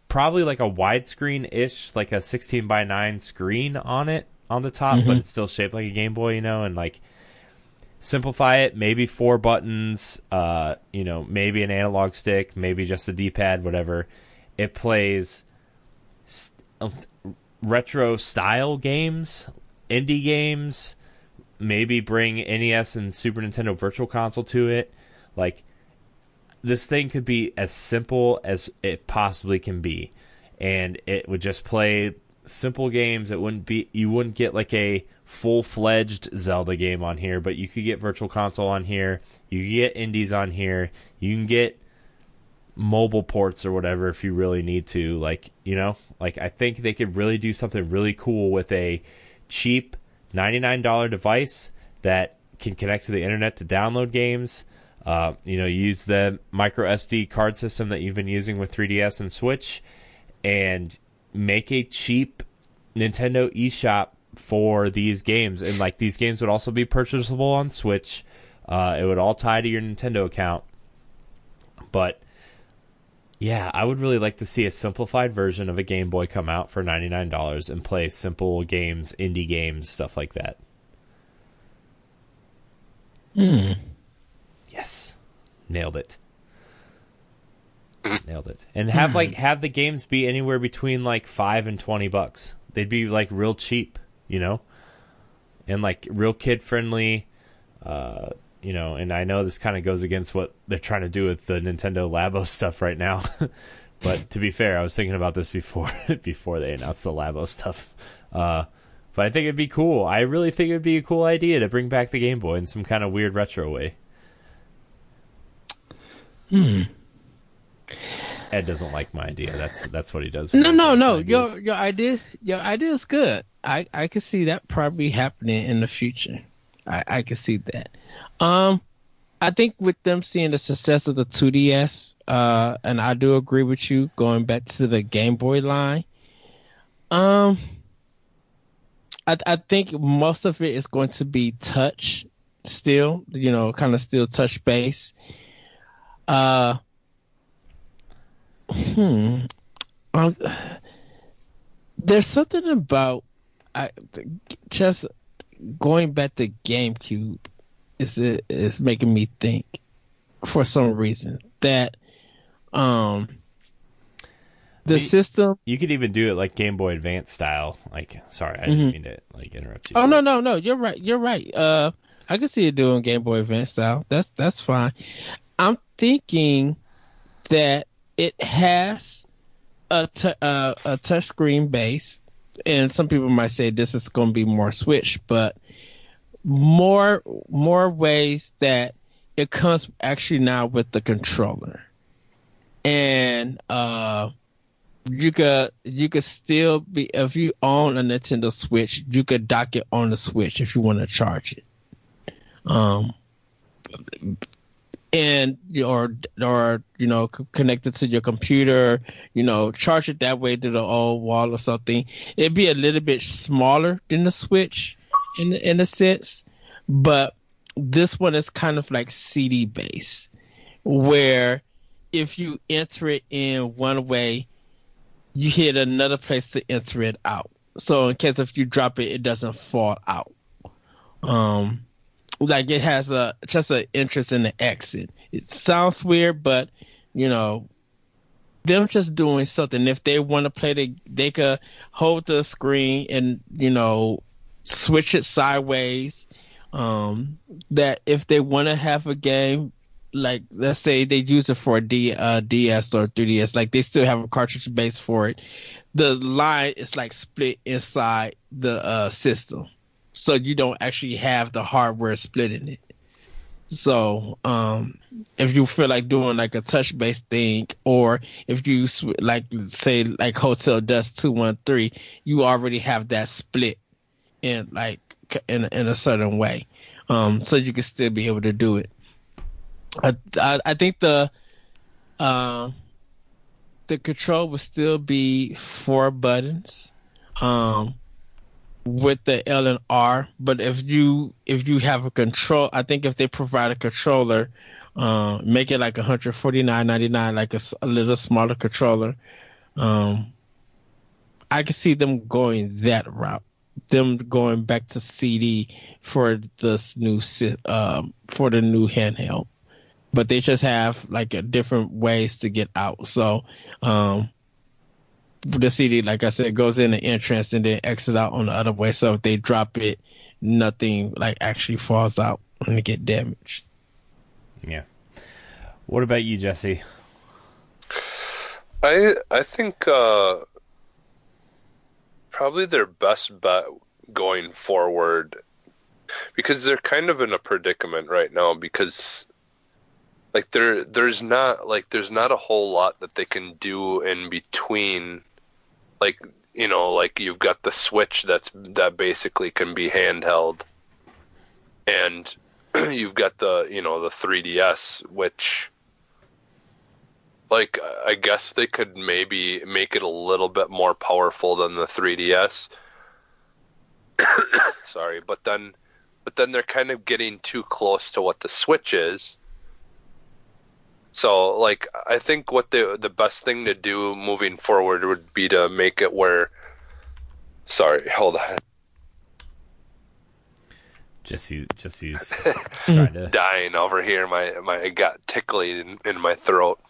probably like a widescreen-ish, like a 16:9 screen on it on the top, but it's still shaped like a Game Boy, and like simplify it, maybe 4 buttons, maybe an analog stick, maybe just a D-pad, whatever. It plays retro style games, indie games. Maybe bring NES and Super Nintendo Virtual Console to it. Like, this thing could be as simple as it possibly can be, and it would just play simple games. You wouldn't get like a full-fledged Zelda game on here, but you could get Virtual Console on here. You could get indies on here. You can get mobile ports or whatever if you really need to. Like, I think they could really do something really cool with a cheap $99 device that can connect to the internet to download games. Use the micro SD card system that you've been using with 3DS and Switch, and make a cheap Nintendo eShop for these games. And like, these games would also be purchasable on Switch, It would all tie to your Nintendo account. But yeah, I would really like to see a simplified version of a Game Boy come out for $99 and play simple games, indie games, stuff like that. Yes. Nailed it. Nailed it. And have the games be anywhere between like $5 and $20. They'd be like real cheap, you know? And like real kid friendly, you know, and I know this kind of goes against what they're trying to do with the Nintendo Labo stuff right now. But to be fair, I was thinking about this before they announced the Labo stuff. But I think it'd be cool. I really think it'd be a cool idea to bring back the Game Boy in some kind of weird retro way. Ed doesn't like my idea. That's what he does. No. Your idea is good. I can see that probably happening in the future. I can see that. I think with them seeing the success of the 2DS, and I do agree with you going back to the Game Boy line. I think most of it is going to be touch still, you know, kind of still touch base. There's something about just going back to GameCube is making me think for some reason that system. You could even do it like Game Boy Advance style. Like, sorry, I didn't mean to like interrupt you. Oh no, you're right. I can see it doing Game Boy Advance style. That's fine. I'm thinking that it has a touchscreen base, and some people might say this is going to be more Switch, but more ways that it comes actually now with the controller, and you could still be, if you own a Nintendo Switch, you could dock it on the Switch if you want to charge it. And or you know, connect it to your computer, you know, charge it that way to the old wall or something. It'd be a little bit smaller than the Switch in a sense, but this one is kind of like CD based, where if you enter it in one way, you hit another place to enter it out. So in case if you drop it, it doesn't fall out. Like it has just an interest in the exit. It sounds weird, but you know, them just doing something. If they want to play, they could hold the screen and, you know, switch it sideways. That if they want to have a game, like let's say they use it for a DS or 3DS, like they still have a cartridge base for it. The line is like split inside the system. So you don't actually have the hardware splitting it. So if you feel like doing like a touch-based thing, or if you like say like Hotel Dust 213, you already have that split in like in a certain way, so you can still be able to do it. I think the control would still be 4 buttons. With the L and R, but if you have a control, I think if they provide a controller, make it like $149.99, like a little smaller controller, I can see them going that route, them going back to CD for this new for the new handheld, but they just have like a different ways to get out. So the CD, like I said, goes in the entrance and then exits out on the other way. So if they drop it, nothing like actually falls out and they get damaged. Yeah. What about you, Jesse? I think probably their best bet going forward, because they're kind of in a predicament right now, because like there's not a whole lot that they can do in between. Like, you know, like you've got the Switch that basically can be handheld, and you've got the 3DS, which, like, I guess they could maybe make it a little bit more powerful than the 3DS. Sorry, but then but then they're kind of getting too close to what the Switch is. So, like, I think what the best thing to do moving forward would be to make it where... Sorry, hold on. Jesse's trying to... Dying over here. I got tickling in my throat.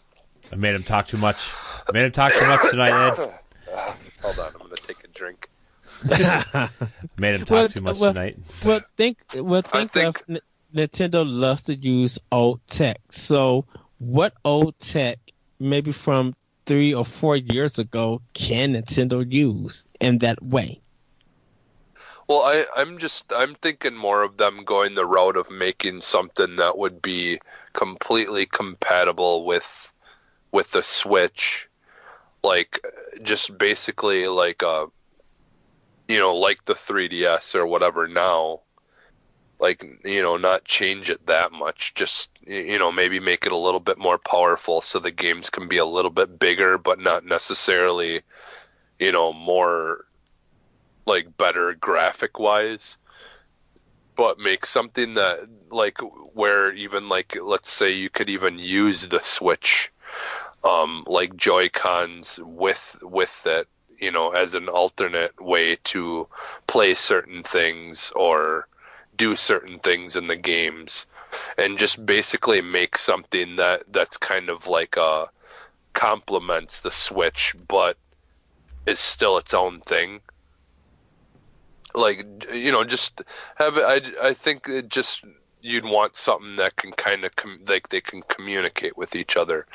I made him talk too much. Tonight, Ed. Hold on, I'm going to take a drink. Made him talk too much tonight. Think Nintendo loves to use old tech. So, what old tech, maybe from 3 or 4 years ago, can Nintendo use in that way? Well, I'm thinking more of them going the route of making something that would be completely compatible with the Switch, like just basically like like the 3DS or whatever now, like, not change it that much, just, maybe make it a little bit more powerful so the games can be a little bit bigger, but not necessarily, more like better graphic wise, but make something that like where even like, let's say you could even use the Switch, like Joy-Cons with it, as an alternate way to play certain things or do certain things in the games, and just basically make something that's kind of like complements the Switch but is still its own thing. Like, just have it. I think it just, you'd want something that can kind of like they can communicate with each other.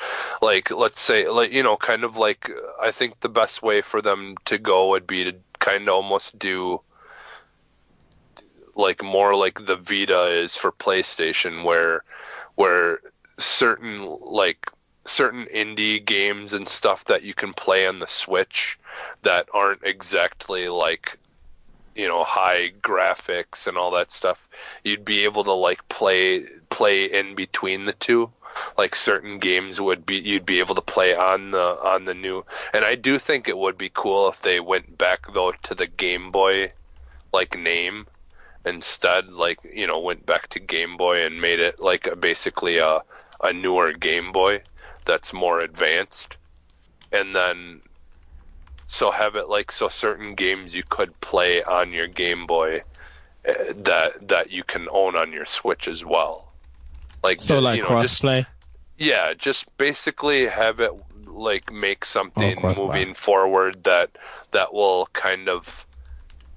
Like, let's say, like, kind of like, I think the best way for them to go would be to kind of almost do like more like the Vita is for PlayStation, where certain indie games and stuff that you can play on the Switch that aren't exactly like, high graphics and all that stuff, you'd be able to like play in between the two. Like certain games you'd be able to play on the new. And I do think it would be cool if they went back though to the Game Boy like name instead, like, went back to Game Boy and made it like basically a newer Game Boy that's more advanced. And then so have it like, so certain games you could play on your Game Boy that you can own on your Switch as well. Like, so like crossplay? Just basically have it like make something moving crossplay forward that will kind of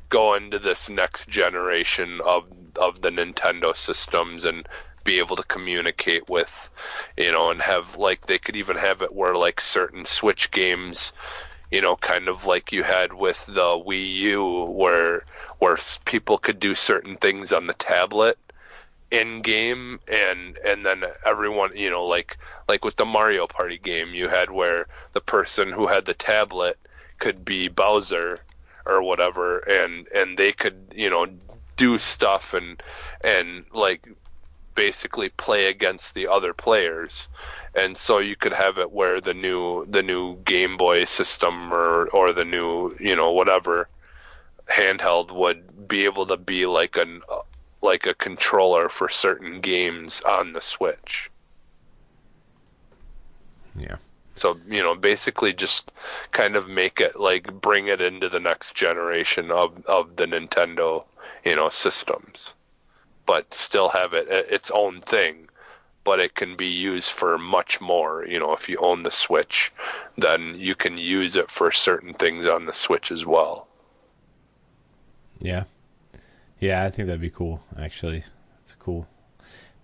go into this next generation of the Nintendo systems and be able to communicate with, and have like, they could even have it where like certain Switch games, kind of like you had with the Wii U, where people could do certain things on the tablet in game, and then everyone, like with the Mario Party game, you had where the person who had the tablet could be Bowser or whatever, and they could, do stuff and like basically play against the other players. And so you could have it where the new Game Boy system or the new, whatever handheld would be able to be like a controller for certain games on the Switch. Yeah. So, basically just kind of make it like, bring it into the next generation of the Nintendo, systems, but still have it its own thing. But it can be used for much more. If you own the Switch, then you can use it for certain things on the Switch as well. Yeah. Yeah, I think that'd be cool, actually. That's cool.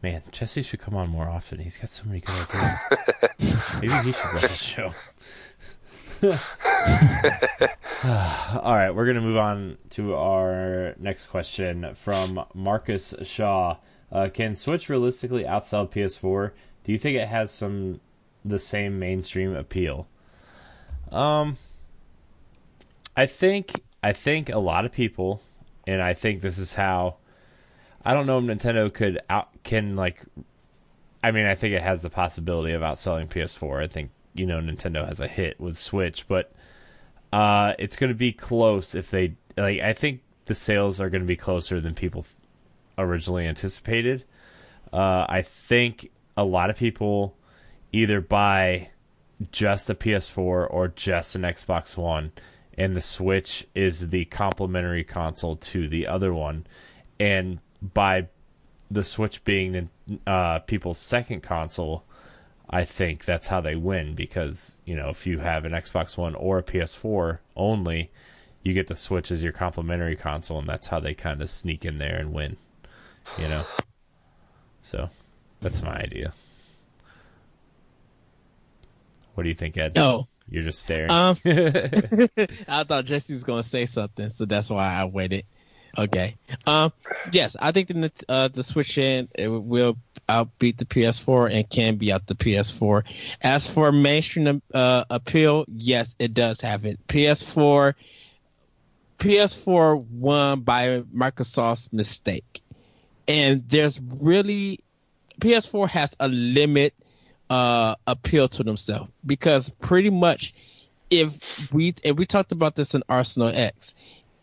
Man, Jesse should come on more often. He's got so many good ideas. Maybe he should run the show. All right, we're going to move on to our next question from Marcus Shaw. Can Switch realistically outsell PS4? Do you think it has the same mainstream appeal? I think a lot of people, and I think this is how, I don't know if Nintendo I think it has the possibility of outselling PS4. I think, Nintendo has a hit with Switch, but it's going to be close if they, I think the sales are going to be closer than people originally anticipated. I think a lot of people either buy just a PS4 or just an Xbox One, and the Switch is the complementary console to the other one. And by the Switch being people's second console, I think that's how they win, because, you know, if you have an Xbox One or a PS4 only, you get the Switch as your complementary console, and that's how they kind of sneak in there and win, you know? So that's my idea. What do you think, Ed? Oh, you're just staring. I thought Jesse was going to say something, so that's why I waited. Okay. Yes, I think the Switch it will outbeat the PS4 and can be out the PS4. As for mainstream appeal, yes, it does have it. PS4 won by Microsoft's mistake, and there's really PS4 has a limit appeal to themselves, because pretty much if we talked about this in Arsenal X,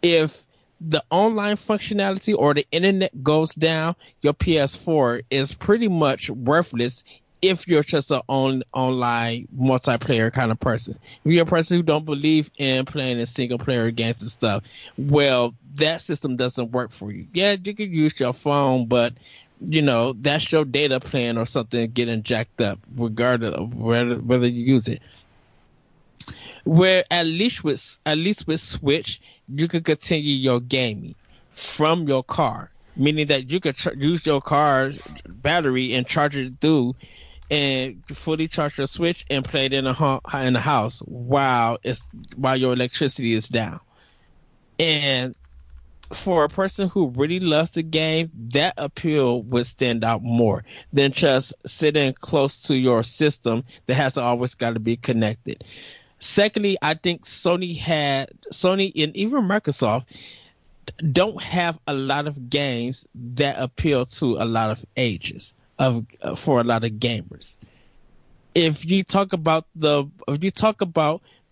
if the online functionality or the internet goes down, your PS4 is pretty much worthless if you're just an online multiplayer kind of person. If you're a person who don't believe in playing in single player games and stuff, well, that system doesn't work for you. Yeah, you can use your phone, but you know, that's your data plan or something getting jacked up, regardless of whether you use it. Where at least with Switch, you can continue your gaming from your car, meaning that you could use your car's battery and charge it through, and fully charge your Switch and play it in the house while your electricity is down. And for a person who really loves the game, that appeal would stand out more than just sitting close to your system that has always got to be connected. Secondly, I think Sony and even Microsoft don't have a lot of games that appeal to a lot of ages for a lot of gamers. If you talk about the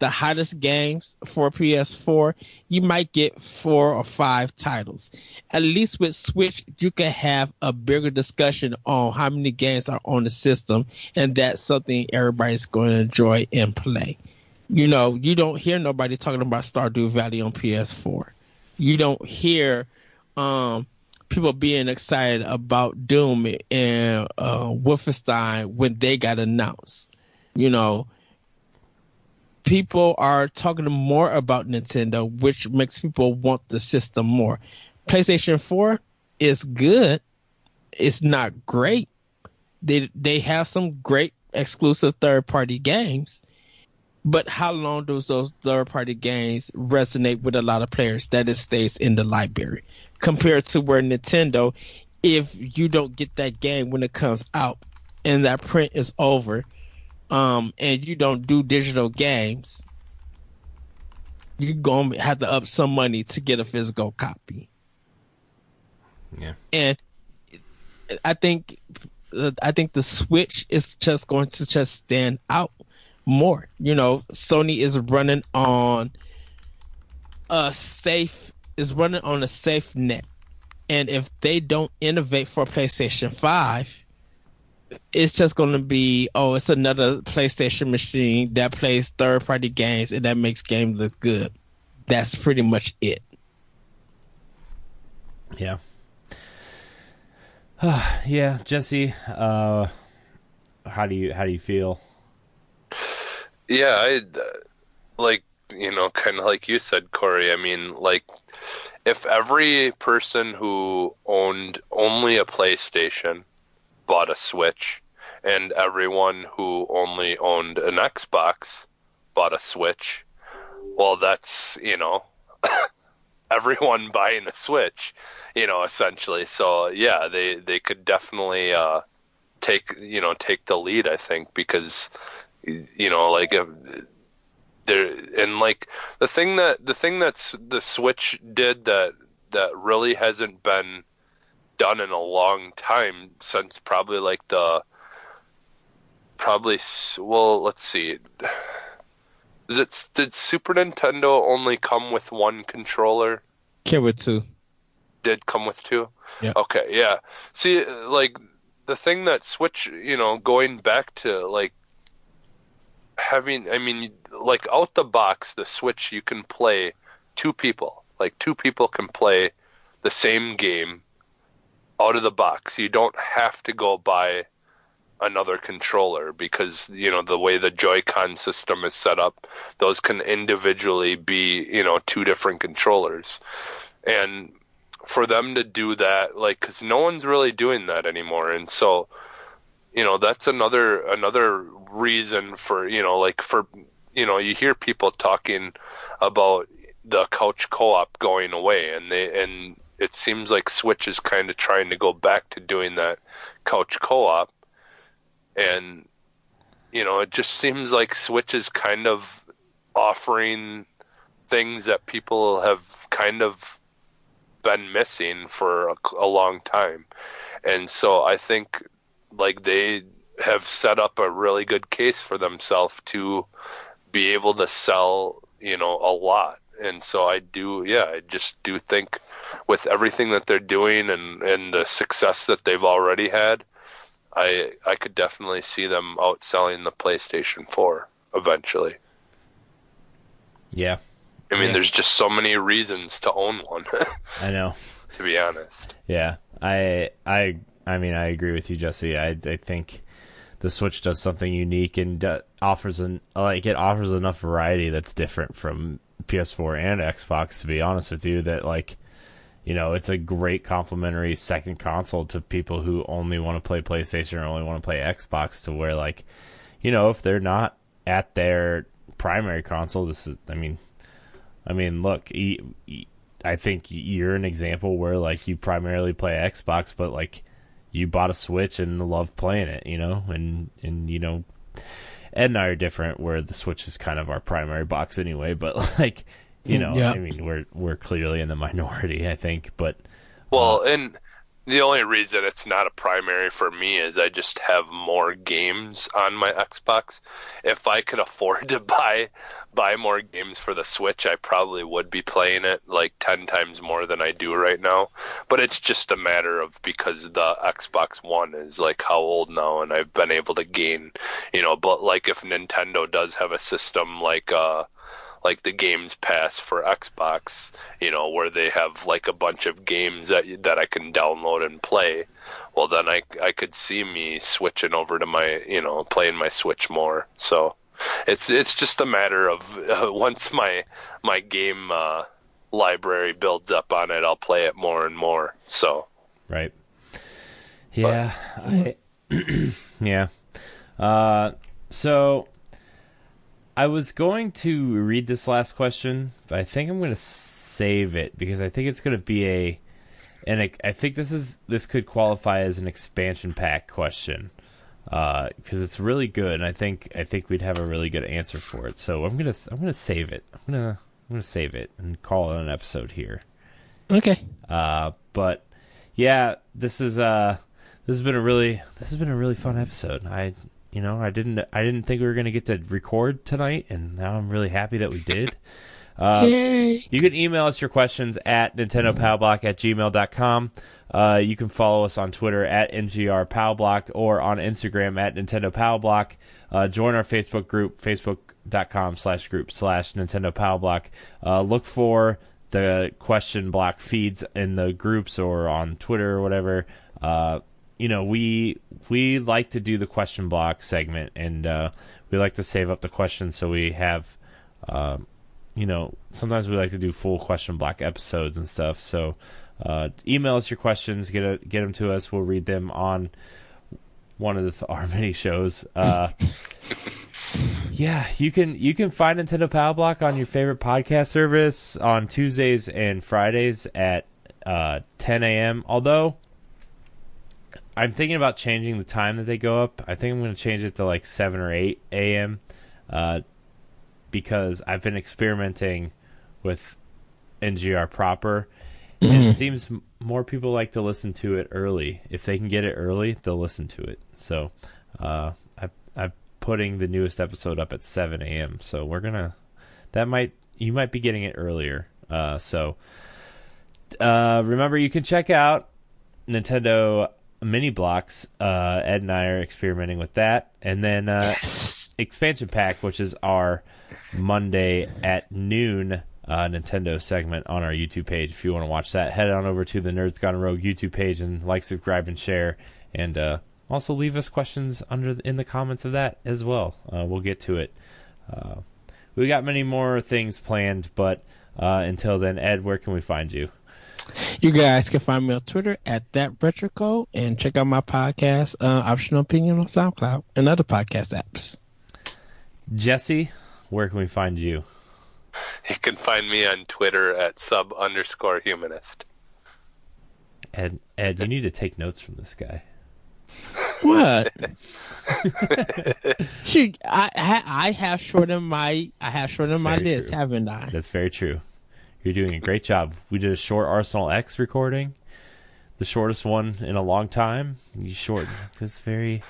hottest games for PS4, you might get 4 or 5 titles. At least with Switch, you can have a bigger discussion on how many games are on the system, and that's something everybody's going to enjoy and play. You know, you don't hear nobody talking about Stardew Valley on PS4. You don't hear people being excited about Doom and Wolfenstein when they got announced. You know, people are talking more about Nintendo, which makes people want the system more. PlayStation 4 is good. It's not great. They have some great exclusive third-party games. But how long does those third-party games resonate with a lot of players? That it stays in the library. Compared to where Nintendo, if you don't get that game when it comes out and that print is over, and you don't do digital games, you're going to have to up some money to get a physical copy. Yeah. And I think the Switch is just going to just stand out more. You know, Sony is running on a safe net, and if they don't innovate for PlayStation 5, it's just going to be, it's another PlayStation machine that plays third-party games and that makes games look good. That's pretty much it. Yeah. Yeah, Jesse, how do you feel? Yeah, I like, you know, kind of like you said, Corey. I mean, like, if every person who owned only a PlayStation bought a Switch, and everyone who only owned an Xbox bought a Switch, well, that's, you know, everyone buying a Switch, you know, essentially. So yeah, they could definitely take the lead, I think, because, you know, like, there, and like the thing that's the Switch did that really hasn't been done in a long time, since probably like well, let's see, did Super Nintendo only come with one controller? Came with 2. did come with two? Yeah. Okay, yeah. See, like, the thing that Switch, going back to, like, having, I mean, like, out the box, the Switch, you can play two people. Like, two people can play the same game out of the box. You don't have to go buy another controller because, the way the Joy-Con system is set up, those can individually be, two different controllers. And for them to do that, like, because no one's really doing that anymore. And so, that's another reason for, you hear people talking about the couch co-op going away, and it seems like Switch is kind of trying to go back to doing that couch co-op. And, it just seems like Switch is kind of offering things that people have kind of been missing for a long time. And so I think, like, they have set up a really good case for themselves to be able to sell, a lot. And so I just do think with everything that they're doing and the success that they've already had, I could definitely see them outselling the PlayStation 4 eventually. Yeah. I mean, there's just so many reasons to own one. I know. To be honest. Yeah. I mean, I agree with you, Jesse. I think the Switch does something unique and offers enough variety that's different from PS4 and Xbox, to be honest with you, that, like, it's a great complementary second console to people who only want to play PlayStation or only want to play Xbox, to where, like, if they're not at their primary console, this is, I mean, look, I think you're an example where, like, you primarily play Xbox, but, like, you bought a Switch and love playing it, and Ed and I are different, where the Switch is kind of our primary box anyway, but, like, Yeah. I mean, we're clearly in the minority, I think, but and the only reason it's not a primary for me is I just have more games on my Xbox. If I could afford to buy more games for the Switch, I probably would be playing it like 10 times more than I do right now. But it's just a matter of, because the Xbox One is, like, how old now, and I've been able to gain, but, like, if Nintendo does have a system like the Games Pass for Xbox, where they have, like, a bunch of games that I can download and play, well, then I could see me switching over to my, playing my Switch more. So it's just a matter of once my game library builds up on it, I'll play it more and more. So right, yeah, yeah. So I was going to read this last question, but I think I'm going to save it because I think it's going to be I think this could qualify as an expansion pack question, because it's really good, and I think we'd have a really good answer for it. So I'm gonna save it. I'm gonna save it and call it an episode here. Okay. But yeah, this has been a really fun episode. I didn't think we were going to get to record tonight, and now I'm really happy that we did. Yay. You can email us your questions at nintendopowblock@gmail.com. You can follow us on Twitter at NGRPowblock or on Instagram at NintendoPowblock. Join our Facebook group, facebook.com/group/NintendoPowblock. Look for the question block feeds in the groups or on Twitter or whatever. We like to do the question block segment, and we like to save up the questions so we have, sometimes we like to do full question block episodes and stuff. So email us your questions, get them to us. We'll read them on one of our many shows. Yeah, you can find Nintendo Power Block on your favorite podcast service on Tuesdays and Fridays at 10 a.m. Although I'm thinking about changing the time that they go up. I think I'm going to change it to like 7 or 8 a.m. Because I've been experimenting with NGR proper. And it seems more people like to listen to it early. If they can get it early, they'll listen to it. So I'm putting the newest episode up at 7 a.m. So you might be getting it earlier. So Remember, you can check out Nintendo Mini Blocks. Ed and I are experimenting with that. And then Expansion Pack, which is our Monday at noon Nintendo segment on our YouTube page. If you want to watch that, head on over to the Nerds Gone Rogue YouTube page and like, subscribe, and share. And also leave us questions in the comments of that as well. We'll get to it. We got many more things planned, but until then, Ed, where can we find you? You guys can find me on Twitter at ThatRetroCode and check out my podcast, Optional Opinion, on SoundCloud and other podcast apps. Jesse, where can we find you? You can find me on Twitter at @sub_humanist. Ed, you need to take notes from this guy. What? Shoot, I have shortened my list, haven't I? That's very true. You're doing a great job. We did a short Arsenal X recording, the shortest one in a long time. You shortened this very.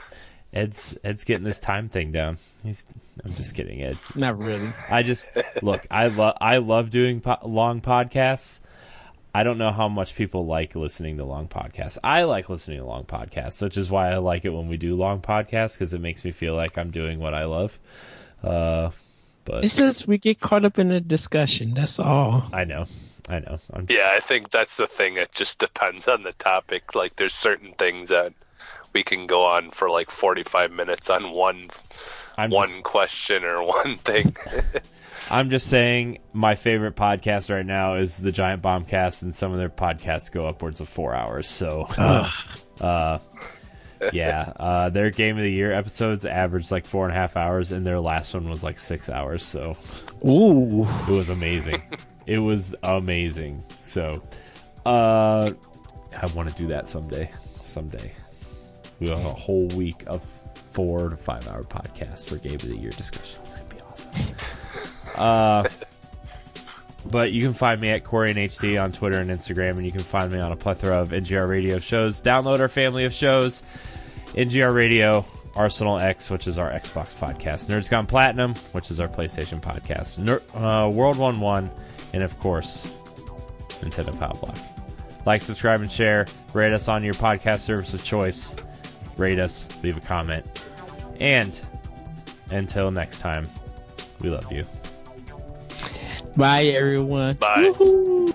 Ed's getting this time thing down. I'm just kidding, Ed. Not really. Look. I love doing long podcasts. I don't know how much people like listening to long podcasts. I like listening to long podcasts, which is why I like it when we do long podcasts, because it makes me feel like I'm doing what I love. But it's just we get caught up in a discussion. That's all. I know. I think that's the thing. It just depends on the topic. Like, there's certain things that we can go on for like 45 minutes on one question or one thing. I'm just saying my favorite podcast right now is the Giant Bombcast, and some of their podcasts go upwards of 4 hours. So, their Game of the Year episodes averaged like 4.5 hours, and their last one was like 6 hours. So, ooh, it was amazing. It was amazing. So, I want to do that someday. We have a whole week of 4 to 5 hour podcasts for Game of the Year discussion. It's gonna be awesome. But you can find me at CoreyandHD on Twitter and Instagram, and you can find me on a plethora of NGR Radio shows. Download our family of shows: NGR Radio, Arsenal X, which is our Xbox podcast, Nerds Gone Platinum, which is our PlayStation podcast, World 1-1, and of course, Nintendo Power Block. Like, subscribe, and share. Rate us on your podcast service of choice. Rate us, leave a comment. And until next time, we love you. Bye, everyone. Bye. Woo-hoo.